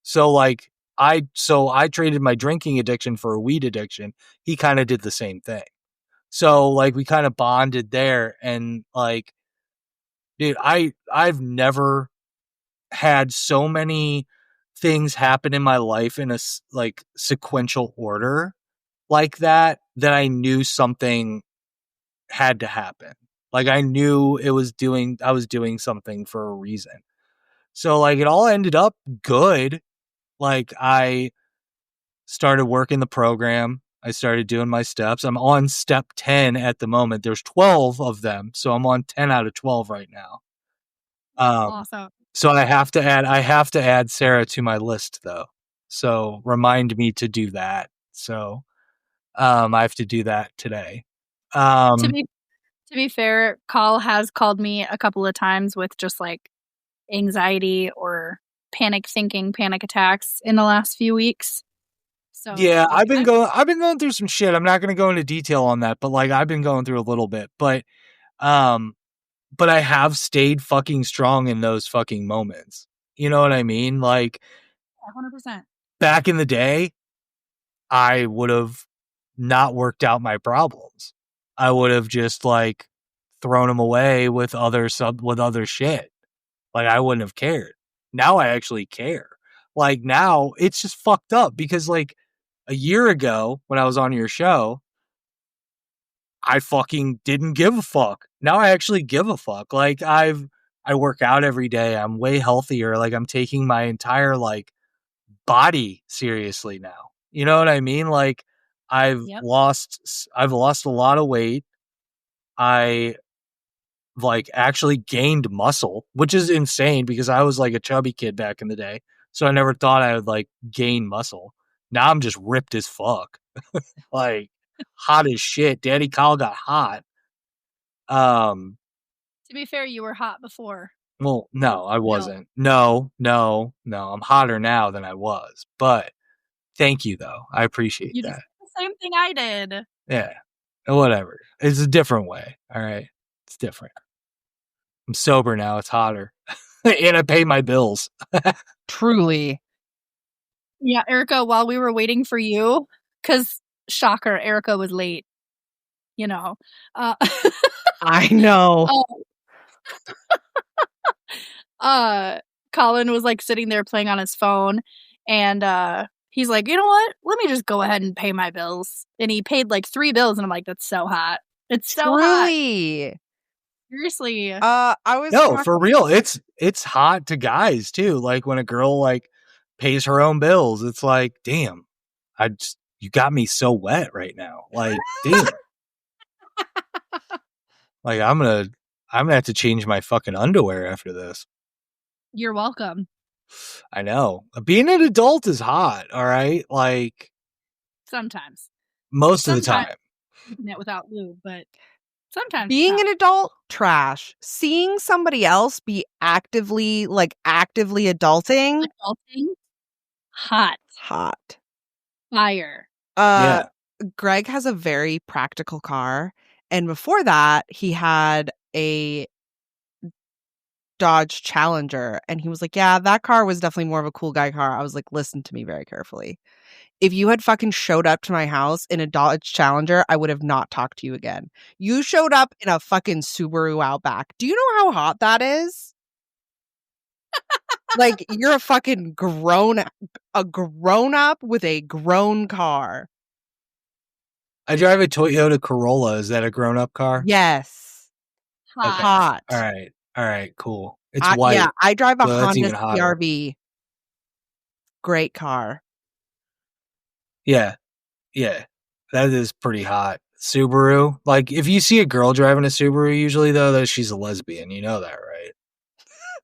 So like, I traded my drinking addiction for a weed addiction. He kind of did the same thing. So like, we kind of bonded there. And like, dude, I've never had so many things happen in my life in a like sequential order like that I knew something had to happen. Like, I knew I was doing something for a reason. So like, it all ended up good. Like, I started working the program. I started doing my steps. I'm on step 10 at the moment. There's 12 of them. So I'm on 10 out of 12 right now. Awesome. So I have to add Sarah to my list though. So remind me to do that. So I have to do that today. To be fair, Kol has called me a couple of times with just like anxiety or panic attacks in the last few weeks. So yeah, like, I've been going through some shit. I'm not going to go into detail on that, but like, I've been going through a little bit, but I have stayed fucking strong in those fucking moments. You know what I mean? Like, 100%. Back in the day, I would have not worked out my problems. I would have just like thrown them away with other shit. Like, I wouldn't have cared. now I actually care. Like now it's just fucked up because like a year ago when I was on your show, I fucking didn't give a fuck. Now I actually give a fuck. Like I work out every day. I'm way healthier. Like I'm taking my entire like body seriously now. You know what I mean? Like I've Yep. lost a lot of weight. I like actually gained muscle, which is insane because I was like a chubby kid back in the day. So I never thought I would like gain muscle. Now I'm just ripped as fuck. Like hot as shit. Daddy Kol got hot. To be fair, you were hot before. Well, no, I wasn't. No. I'm hotter now than I was. But thank you though. I appreciate You that. just did the same thing I did. Yeah. Whatever. It's a different way. All right. It's different. I'm sober now. It's hotter. And I pay my bills. Truly. Yeah, Erika, while we were waiting for you, because shocker, Erika was late. You know. I know. Colin was like sitting there playing on his phone, and he's like, you know what? Let me just go ahead and pay my bills. And he paid like 3 bills, and I'm like, that's so hot. It's so hot. Truly. Seriously. I was No, for real. It's hot to guys too. Like when a girl like pays her own bills, it's like, damn, you got me so wet right now. Like, damn. Like I'm gonna have to change my fucking underwear after this. You're welcome. I know. Being an adult is hot, all right? Like Sometimes. most of the time. Keeping it without lube, but sometimes being an adult, trash. Seeing somebody else be actively adulting, hot. Fire. Yeah. Greg has a very practical car, and before that, he had a Dodge Challenger, and he was like, yeah, that car was definitely more of a cool guy car. I was like, listen to me very carefully. If you had fucking showed up to my house in a Dodge Challenger, I would have not talked to you again. You showed up in a fucking Subaru Outback. Do you know how hot that is? Like, you're a fucking grown up with a grown car. I drive a Toyota Corolla. Is that a grown-up car? Yes. Hot. Hot. All right, cool. It's white. Yeah, I drive a so that's Honda even hotter. CR-V. Great car. Yeah. That is pretty hot. Subaru. Like, if you see a girl driving a Subaru, usually, though, that she's a lesbian. You know that, right?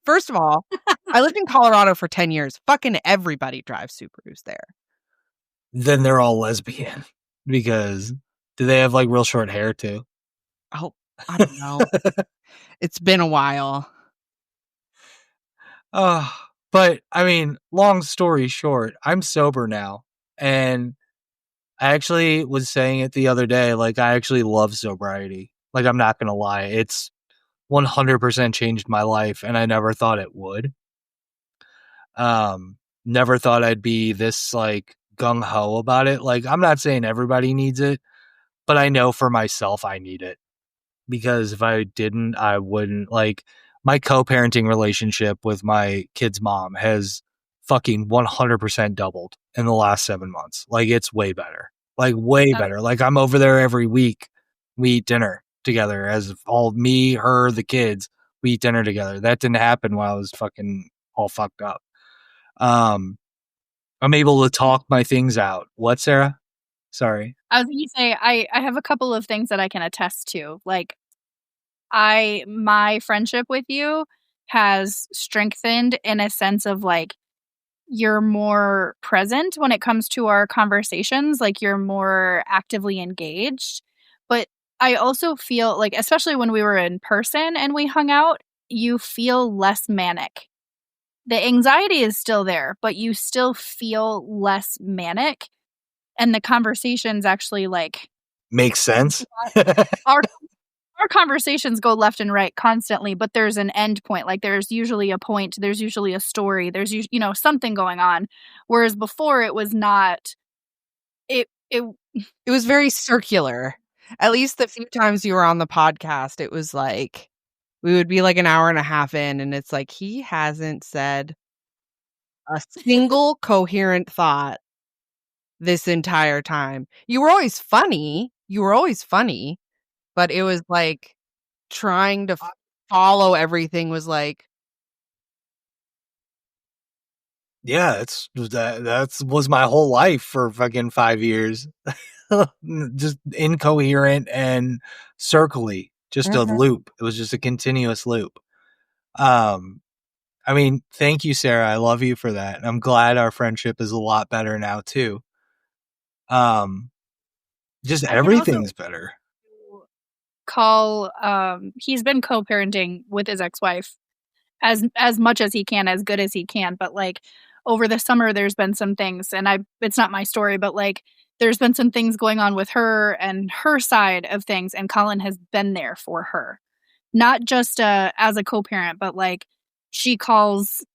First of all, I lived in Colorado for 10 years. Fucking everybody drives Subarus there. Then they're all lesbian. Because do they have, like, real short hair, too? Oh, I don't know. It's been a while. But, I mean, long story short, I'm sober now. And I actually was saying it the other day, like, I actually love sobriety. Like, I'm not going to lie. It's 100% changed my life, and I never thought it would. Never thought I'd be this, like, gung-ho about it. Like, I'm not saying everybody needs it, but I know for myself I need it. Because if I didn't, I wouldn't. Like, my co-parenting relationship with my kid's mom has fucking 100% doubled in the last 7 months. Like, it's way better. Like, way better. Like, I'm over there every week. We eat dinner together as all me, her, the kids. We eat dinner together. That didn't happen while I was fucking all fucked up. I'm able to talk my things out. What, Sarah? Sorry. I was going to say, I have a couple of things that I can attest to. Like, my friendship with you has strengthened in a sense of, like, you're more present when it comes to our conversations. Like, you're more actively engaged. But I also feel like, especially when we were in person and we hung out, you feel less manic. The anxiety is still there, but you still feel less manic. And the conversations actually, like, makes sense. Our conversations go left and right constantly, but there's an end point. Like, there's usually a point, there's usually a story, there's something going on. Whereas before, it was not. It was very circular. At least the few times you were on the podcast, it was like we would be like an hour and a half in, and it's like he hasn't said a single coherent thought this entire time. You were always funny. But it was like trying to follow everything was like, Yeah, that was my whole life for fucking 5 years. Just incoherent and circly, just a loop. It was just a continuous loop. I mean, thank you, Sarah. I love you for that. I'm glad our friendship is a lot better now too. Just I can also everything's better. call he's been co-parenting with his ex-wife as much as he can, as good as he can, but like over the summer there's been some things, and it's not my story, but like there's been some things going on with her and her side of things, and Colin has been there for her. Not just as a co-parent, but like she calls,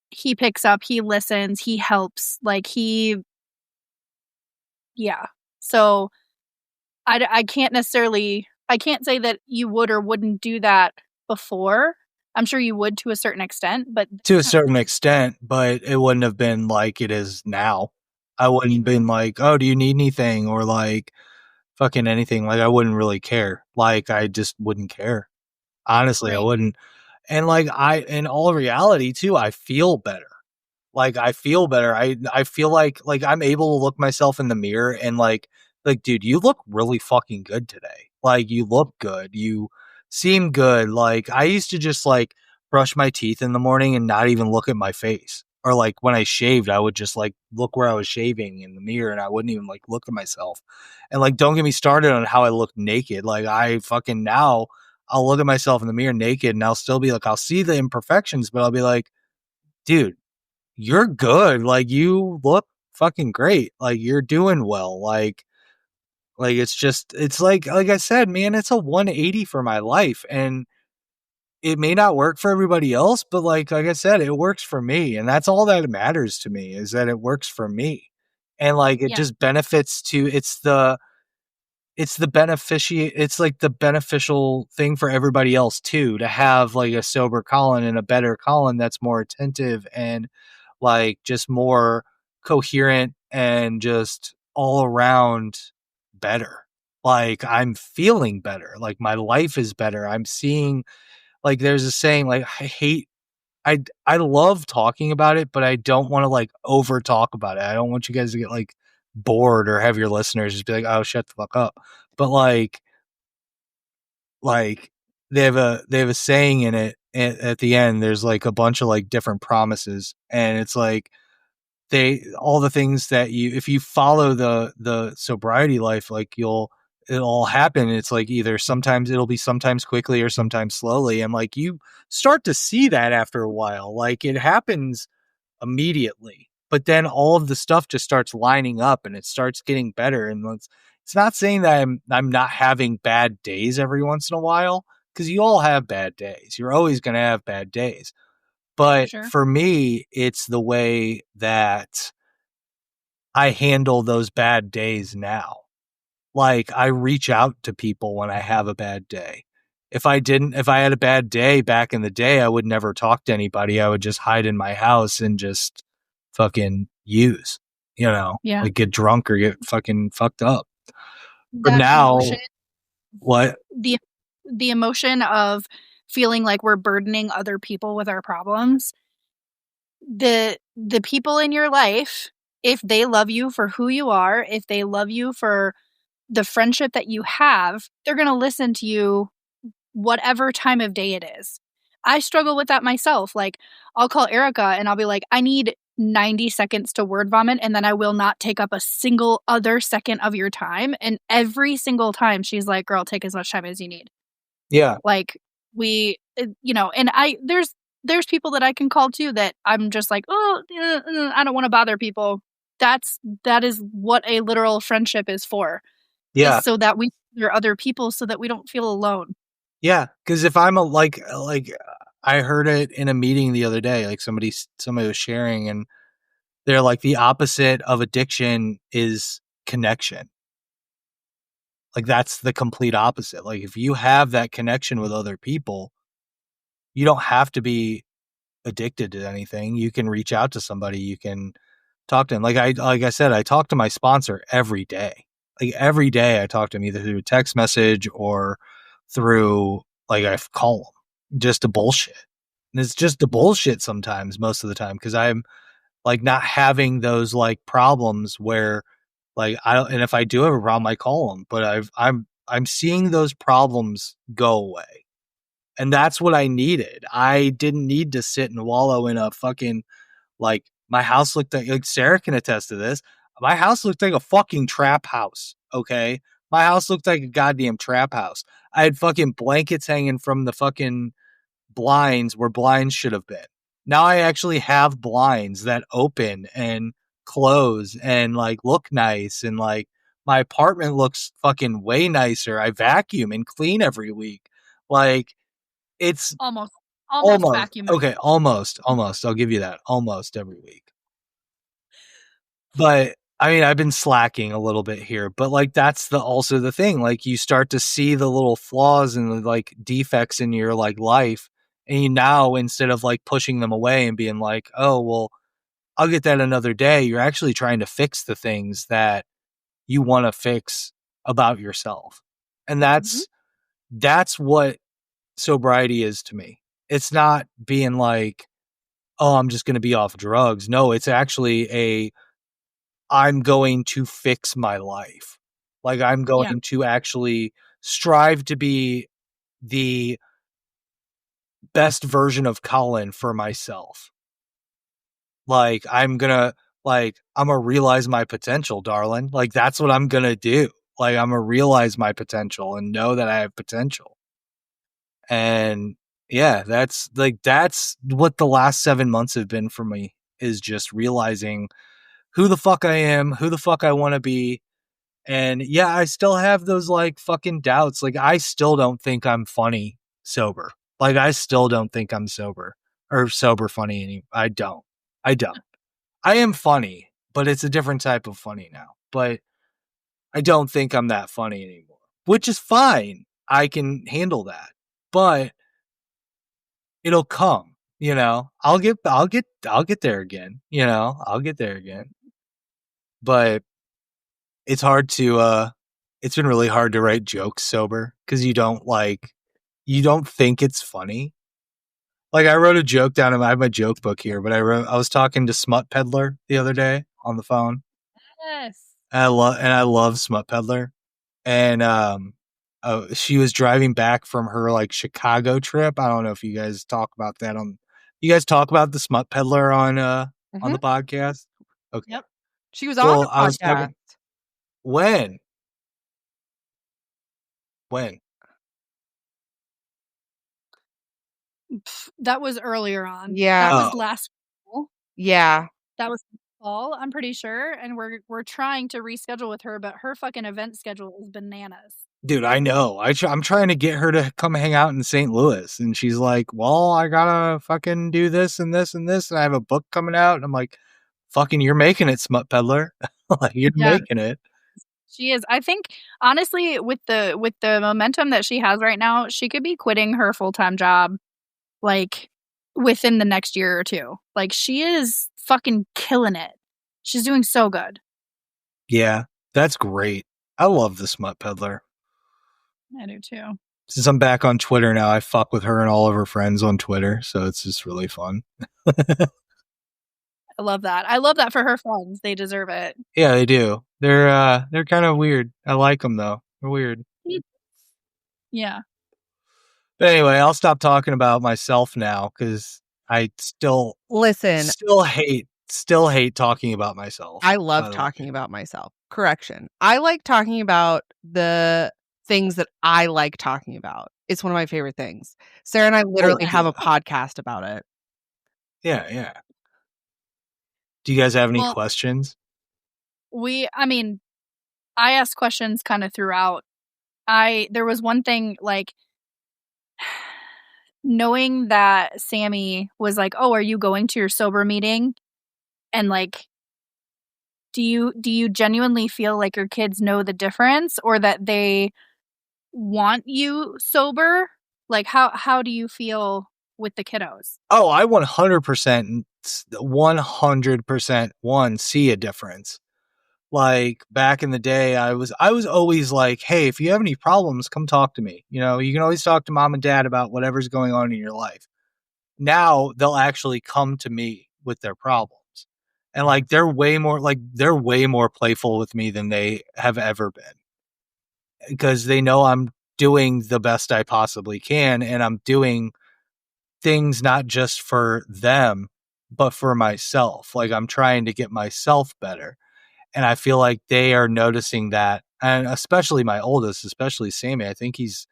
he picks up, he listens, he helps, like yeah. So I can't necessarily, I can't say that you would or wouldn't do that before. I'm sure you would to a certain extent, but To a certain extent, but it wouldn't have been like it is now. I wouldn't have been like, oh, do you need anything? Or like fucking anything. Like I wouldn't really care. Like I just wouldn't care. Honestly, I right. wouldn't. And like in all reality too, I feel better. Like I feel better. I feel like I'm able to look myself in the mirror and like dude, you look really fucking good today. Like you look good. You seem good. Like I used to just like brush my teeth in the morning and not even look at my face. Or like when I shaved, I would just like look where I was shaving in the mirror and I wouldn't even like look at myself. And like don't get me started on how I look naked. Like I fucking now I'll look at myself in the mirror naked and I'll still be like, I'll see the imperfections, but I'll be like, dude, you're good. Like you look fucking great. Like you're doing well. Like it's just, it's like I said, man, it's a 180 for my life. And it may not work for everybody else, but like I said, it works for me. And that's all that matters to me is that it works for me. And like it Yeah. just benefits to, it's like the beneficial thing for everybody else too, to have like a sober Colin and a better Colin that's more attentive and like just more coherent and just all around better. Like I'm feeling better. Like my life is better. I'm seeing, like there's a saying, like I love talking about it, but I don't want to like over talk about it. I don't want you guys to get like bored or have your listeners just be like, oh, shut the fuck up. But like they have a saying in it at the end. There's like a bunch of like different promises, and it's like all the things that if you follow the sobriety life, like it'll happen. It's like either it'll be sometimes quickly or sometimes slowly, and like you start to see that after a while. Like it happens immediately, but then all of the stuff just starts lining up and it starts getting better. And it's not saying that I'm not having bad days every once in a while, because you all have bad days. You're always going to have bad days. But Sure. for me, it's the way that I handle those bad days now. Like I reach out to people when I have a bad day. If I had a bad day back in the day, I would never talk to anybody. I would just hide in my house and just fucking use, Yeah. like get drunk or get fucking fucked up. But That now, emotion, what? the emotion of feeling like we're burdening other people with our problems. The people in your life, if they love you for who you are, if they love you for the friendship that you have, they're going to listen to you whatever time of day it is. I struggle with that myself. Like I'll call Erika and I'll be like, I need 90 seconds to word vomit, and then I will not take up a single other second of your time. And every single time she's like, girl, take as much time as you need. Yeah. Like and there's people that I can call too that I'm just like, I don't want to bother people. That is what a literal friendship is for. Yeah. Is so that we hear other people so that we don't feel alone. Yeah. Cause if I'm like I heard it in a meeting the other day, like somebody was sharing, and they're like, the opposite of addiction is connection. Like that's the complete opposite. Like if you have that connection with other people, you don't have to be addicted to anything, you can reach out to somebody, you can talk to them. Like I said, I talk to my sponsor every day. Like every day I talk to him either through a text message or through like I call him just to bullshit. And it's just the bullshit sometimes, most of the time, because I'm like not having those like problems where like and if I do have a problem, I call him. But I'm seeing those problems go away. And that's what I needed. I didn't need to sit and wallow in a fucking like my house looked like Sarah can attest to this. My house looked like a fucking trap house. Okay. My house looked like a goddamn trap house. I had fucking blankets hanging from the fucking blinds where blinds should have been. Now I actually have blinds that open and close and like look nice. And like my apartment looks fucking way nicer. I vacuum and clean every week. Like it's Almost almost vacuum. okay. Almost. I'll give you that. Almost every week. But I mean, I've been slacking a little bit here, but like that's also the thing. Like you start to see the little flaws and the like defects in your like life, and you now instead of like pushing them away and being like, oh well, I'll get that another day. You're actually trying to fix the things that you want to fix about yourself, and that's what sobriety is to me. It's not being like, oh, I'm just going to be off drugs. No, it's actually I'm going to fix my life. Like I'm going to actually strive to be the best version of Colin for myself. Like I'm gonna realize my potential, darling. Like that's what I'm gonna do. Like I'm gonna realize my potential and know that I have potential. And yeah, that's what the last 7 months have been for me, is just realizing who the fuck I am, who the fuck I want to be. And yeah, I still have those like fucking doubts. Like I still don't think I'm funny sober. Like I still don't think I'm sober or sober funny anymore. I don't. I am funny, but it's a different type of funny now. But I don't think I'm that funny anymore, which is fine. I can handle that. But it'll come, you know. I'll get there again, you know. I'll get there again. But it's hard to it's been really hard to write jokes sober because you don't think it's funny. Like I wrote a joke down I have my joke book here, but I was talking to Smut Peddler the other day on the phone. Yes. And I love Smut Peddler. And she was driving back from her like Chicago trip. I don't know if you guys talk about that you guys talk about the Smut Peddler on the podcast. Okay. Yep. She was on the podcast. When? That was earlier on. Yeah. That was last fall. Yeah. That was fall, I'm pretty sure. And we're trying to reschedule with her, but her fucking event schedule is bananas. Dude, I know. I'm trying to get her to come hang out in St. Louis. And she's like, well, I gotta fucking do this and this and this. And I have a book coming out. And I'm like, fucking, you're making it, Smut Peddler. Like, you're making it. She is. I think, honestly, with the momentum that she has right now, she could be quitting her full-time job, like, within the next year or two. Like, she is fucking killing it. She's doing so good. Yeah, that's great. I love the Smut Peddler. I do too. Since I'm back on Twitter now, I fuck with her and all of her friends on Twitter, so it's just really fun. I love that. I love that for her friends. They deserve it. Yeah, they do. They're kind of weird. I like them though. They're weird. Yeah. But anyway, I'll stop talking about myself now because I still hate talking about myself. I love talking about myself. Correction. I like talking about the things that I like talking about. It's one of my favorite things. Sarah and I literally have a podcast about it. Yeah. Do you guys have any questions? I asked questions kind of throughout. There was one thing, like, knowing that Sammy was like, oh, are you going to your sober meeting? And like, do you genuinely feel like your kids know the difference, or that they want you sober? Like, how do you feel with the kiddos? Oh, I 100% see a difference. Like back in the day, I was always like, hey, if you have any problems, come talk to me. You know, you can always talk to mom and dad about whatever's going on in your life. Now they'll actually come to me with their problems. And like they're way more playful with me than they have ever been. Because they know I'm doing the best I possibly can, and I'm doing things not just for them, but for myself. Like I'm trying to get myself better. And I feel like they are noticing that. And especially my oldest, especially Sammy, I think he's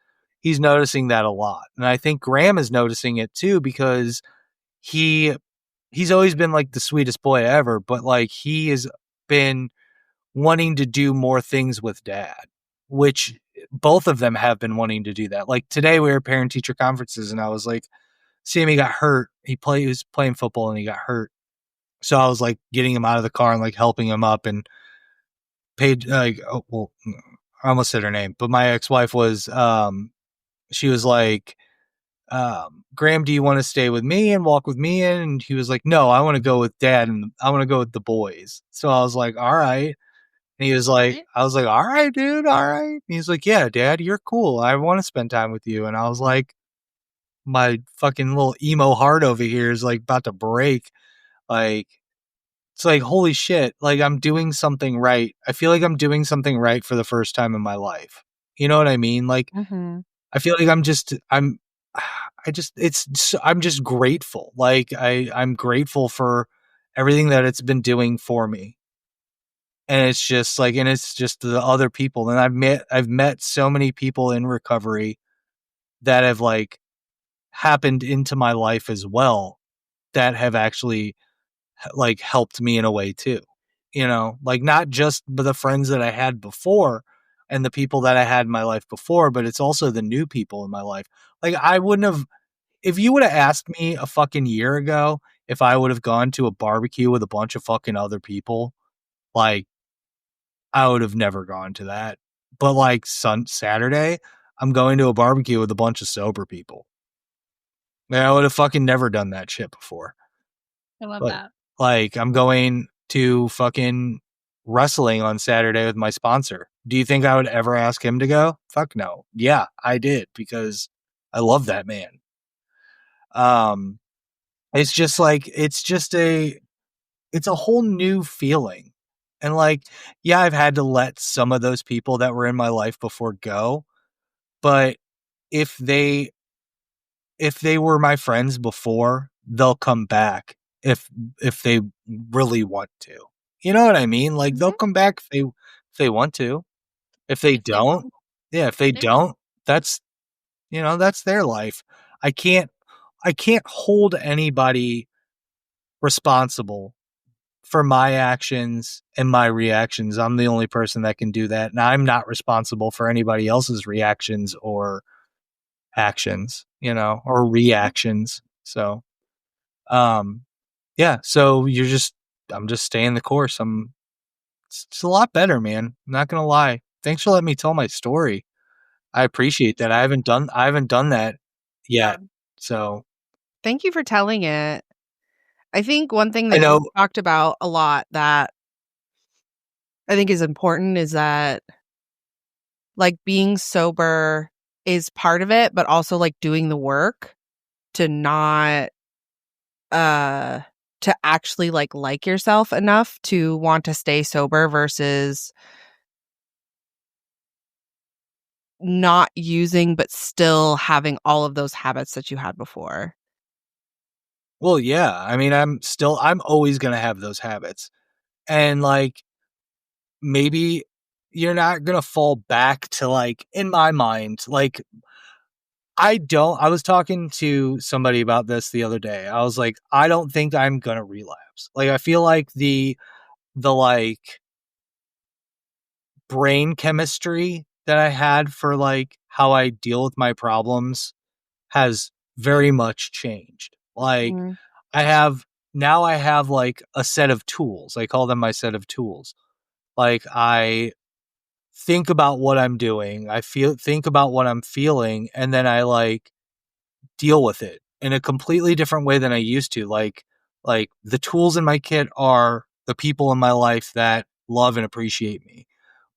noticing that a lot. And I think Graham is noticing it too, because he's always been like the sweetest boy ever, but like he has been wanting to do more things with dad, which both of them have been wanting to do that. Like today we were parent teacher conferences and I was like, Sammy got hurt. He was playing football and he got hurt. So I was like getting him out of the car and like helping him up, and paid like, oh, well, I almost said her name, but my ex-wife was, she was like, Graham, do you want to stay with me and walk with me in? And he was like, no, I want to go with dad and I want to go with the boys. So I was like, all right. And he was like, I was like, all right, dude. All right. And he's like, yeah, dad, you're cool. I want to spend time with you. And I was like, my fucking little emo heart over here is like about to break. Like, it's like, holy shit, like I'm doing something right. I feel like I'm doing something right for the first time in my life. You know what I mean? Like, I feel like I'm just grateful. Like I'm grateful for everything that it's been doing for me. And it's just like, and it's just the other people. And I've met so many people in recovery that have like happened into my life as well, that have actually like helped me in a way too. You know, like not just the friends that I had before and the people that I had in my life before, but it's also the new people in my life. Like I wouldn't have, if you would have asked me a fucking year ago if I would have gone to a barbecue with a bunch of fucking other people, like I would have never gone to that. But like Saturday, I'm going to a barbecue with a bunch of sober people. I would have fucking never done that shit before. I love that. Like I'm going to fucking wrestling on Saturday with my sponsor. Do you think I would ever ask him to go? Fuck no. Yeah, I did, because I love that man. It's just like, it's a whole new feeling. And like, yeah, I've had to let some of those people that were in my life before go, but if they were my friends before, they'll come back if they really want to. You know what I mean? Like they'll come back if they want to. If they don't, if they don't, that's, you know, that's their life. I can't hold anybody responsible for my actions and my reactions. I'm the only person that can do that. And I'm not responsible for anybody else's reactions or actions, you know, or reactions. So, yeah, so I'm just staying the course. It's a lot better, man. I'm not going to lie. Thanks for letting me tell my story. I appreciate that. I haven't done that yet. So Thank you for telling it. I think one thing that I know. you talked about a lot that I think is important is that like being sober is part of it, but also like doing the work to not to actually like yourself enough to want to stay sober versus not using but still having all of those habits that you had before. Well, yeah. I mean, I'm always going to have those habits. And like, maybe you're not going to fall back to like, in my mind, like, I was talking to somebody about this the other day. I was like, I don't think I'm going to relapse. Like, I feel like the like brain chemistry that I had for like how I deal with my problems has very much changed. Like, I have like a set of tools. I call them my set of tools. Like I think about what I'm doing. Think about what I'm feeling, and then I like deal with it in a completely different way than I used to. Like the tools in my kit are the people in my life that love and appreciate me.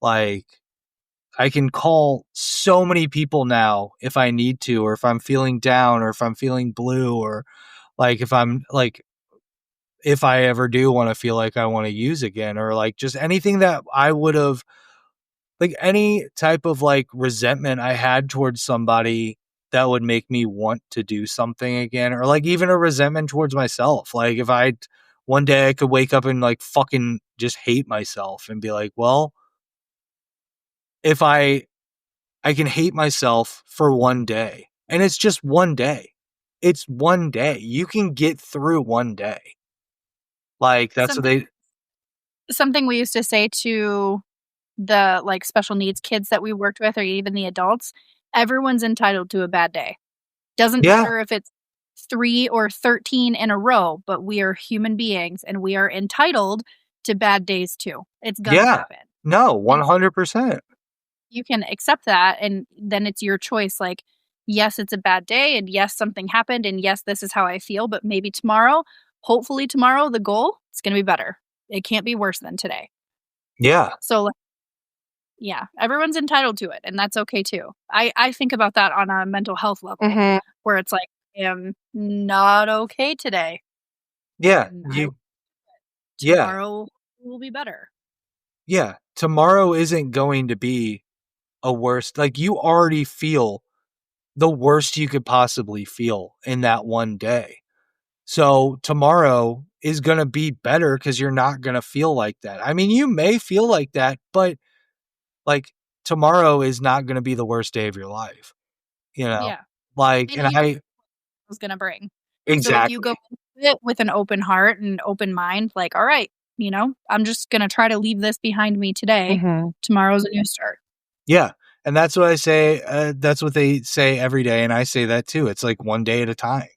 Like I can call so many people now if I need to, or if I'm feeling down, or if I'm feeling blue, or like if I ever do want to feel like I want to use again, or like just anything that I would have, like any type of like resentment I had towards somebody that would make me want to do something again, or like even a resentment towards myself. Like if I one day I could wake up and like fucking just hate myself and be like, well, if I can hate myself for one day, and it's just one day. It's one day. You can get through one day. Like that's what they. Something we used to say to the like special needs kids that we worked with, or even the adults, everyone's entitled to a bad day. Doesn't Yeah. matter if it's 3 or 13 in a row, but we are human beings and we are entitled to bad days too. It's gonna happen. No, 100%. You can accept that, and then it's your choice. Like, yes, it's a bad day, and yes, something happened, and yes, this is how I feel, but maybe tomorrow, hopefully tomorrow, the goal, it's going to be better. It can't be worse than today. Yeah. So, yeah, everyone's entitled to it, and that's okay too. I think about that on a mental health level, where it's like, I am not okay today. Yeah. Tomorrow will be better. Yeah. Tomorrow isn't going to be a worse, like you already feel the worst you could possibly feel in that one day. So tomorrow is going to be better because you're not going to feel like that. I mean, you may feel like that, but like tomorrow is not going to be the worst day of your life, you know? Yeah. Like, and I was going to bring. exactly. So if you go into it with an open heart and open mind, like, all right, I'm just going to try to leave this behind me today. Tomorrow's a new start. Yeah. And that's what I say. That's what they say every day. And I say that too. It's like one day at a time.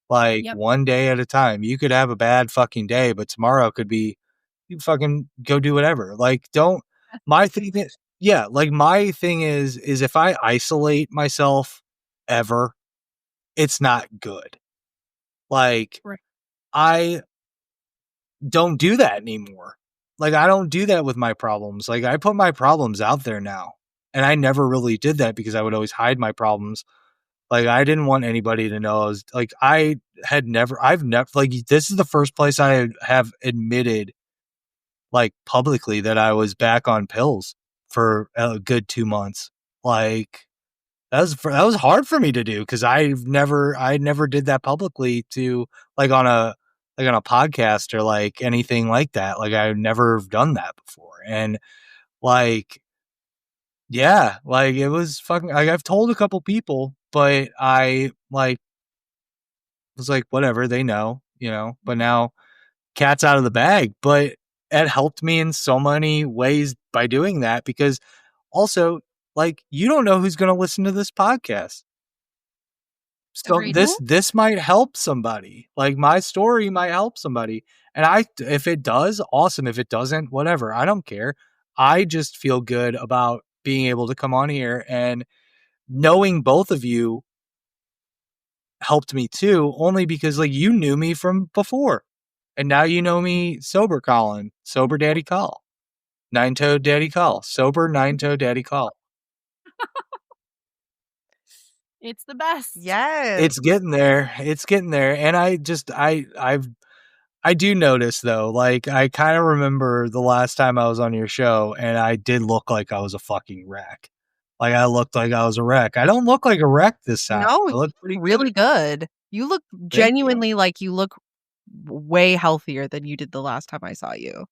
Like one day at a time. You could have a bad fucking day, but tomorrow could be, you fucking go do whatever. Like, my thing is if I isolate myself ever, it's not good. Like, I don't do that anymore. Like, I don't do that with my problems. Like, I put my problems out there now. And I never really did that because I would always hide my problems. Like, I didn't want anybody to know. I was like, I've never, like, this is the first place I have admitted, like, publicly that I was back on pills for a good 2 months. Like, that was hard for me to do because I never did that publicly to like on a podcast or like anything like that. Like I've never done that before. And like, yeah, like it was fucking, like I've told a couple people, but I like was like, whatever, they know, but now cat's out of the bag. But it helped me in so many ways by doing that because also, like, you don't know who's going to listen to this podcast. So this might help somebody. Like my story might help somebody. And if it does, awesome. If it doesn't, whatever. I don't care. I just feel good about being able to come on here, and knowing both of you helped me too, only because like you knew me from before. And now you know me sober Colin, sober Daddy Kol, 9-toed Daddy Kol, sober 9-toed Daddy Kol. It's the best. Yes. It's getting there. It's getting there. And I do notice though, like I kind of remember the last time I was on your show and I did look like I was a fucking wreck. Like I looked like I was a wreck. I don't look like a wreck this time. No, I look pretty really good. You look genuinely like you look way healthier than you did the last time I saw you.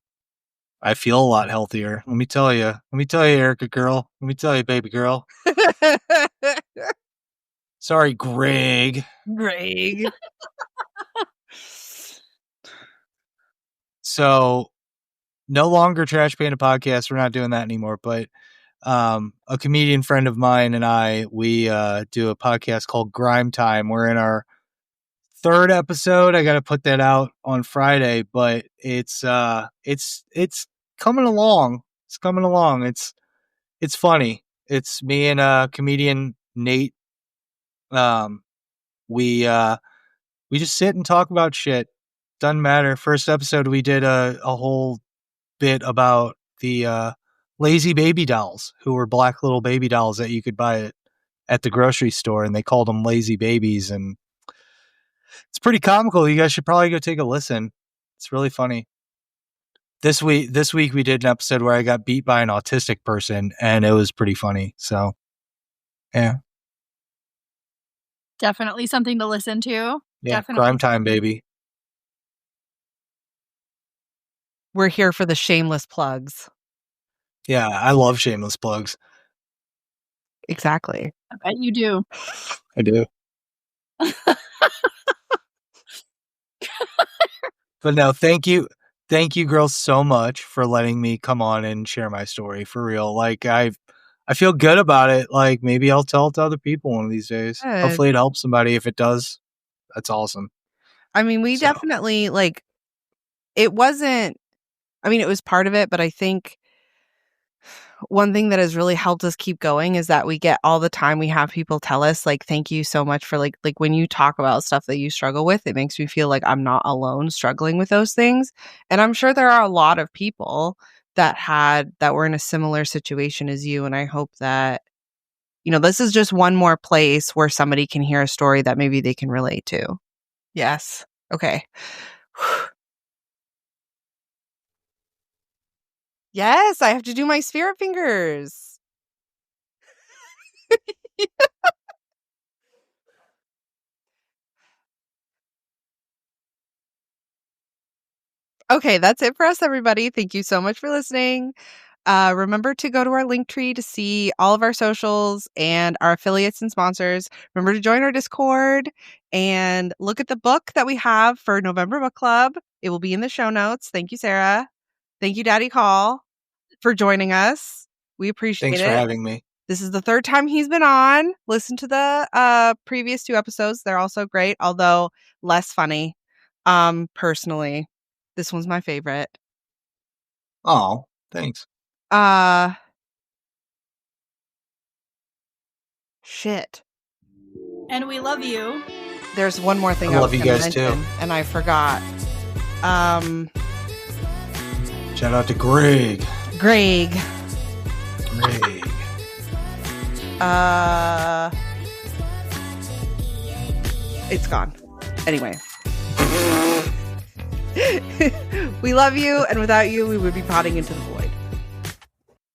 I feel a lot healthier. Let me tell you, Erika girl. Let me tell you, baby girl. Sorry, Greg. So, no longer Trash Panda Podcast. We're not doing that anymore. But a comedian friend of mine and we do a podcast called Grime Time. We're in our 3rd episode. I got to put that out on Friday, but it's coming along. It's coming along. It's funny. It's me and comedian Nate. We just sit and talk about shit. Doesn't matter. First episode, we did a whole bit about the lazy baby dolls, who were black little baby dolls that you could buy at the grocery store, and they called them lazy babies. And it's pretty comical. You guys should probably go take a listen. It's really funny. This week we did an episode where I got beat by an autistic person, and it was pretty funny. So, yeah. Definitely something to listen to. Yeah, Definitely. crime time, baby. We're here for the shameless plugs. Yeah, I love shameless plugs. Exactly. I bet you do. I do. But no, thank you, girls, so much for letting me come on and share my story, for real. Like, I feel good about it. Like, maybe I'll tell it to other people one of these days. Good. Hopefully it helps somebody. If it does, that's awesome. I mean, we definitely, like, it wasn't, I mean, it was part of it, but I think one thing that has really helped us keep going is that we get all the time, we have people tell us, like, thank you so much for, like when you talk about stuff that you struggle with, it makes me feel like I'm not alone struggling with those things. And I'm sure there are a lot of people that were in a similar situation as you. And I hope that, you know, this is just one more place where somebody can hear a story that maybe they can relate to. Yes. Okay. Yes, I have to do my spirit fingers. Okay, that's it for us, everybody. Thank you so much for listening. Remember to go to our link tree to see all of our socials and our affiliates and sponsors. Remember to join our Discord and look at the book that we have for November Book Club. It will be in the show notes. Thank you, Sarah. Thank you, Daddy Kol, for joining us. We appreciate it. Thanks for having me. This is the third time he's been on. Listen to the previous 2 episodes. They're also great, although less funny. Personally, this one's my favorite. Oh, thanks. Shit. And we love you. There's one more thing I I love was you gonna guys mention, too. and I forgot. Shout out to Greg. Greg. It's gone. Anyway. We love you, and without you, we would be potting into the void.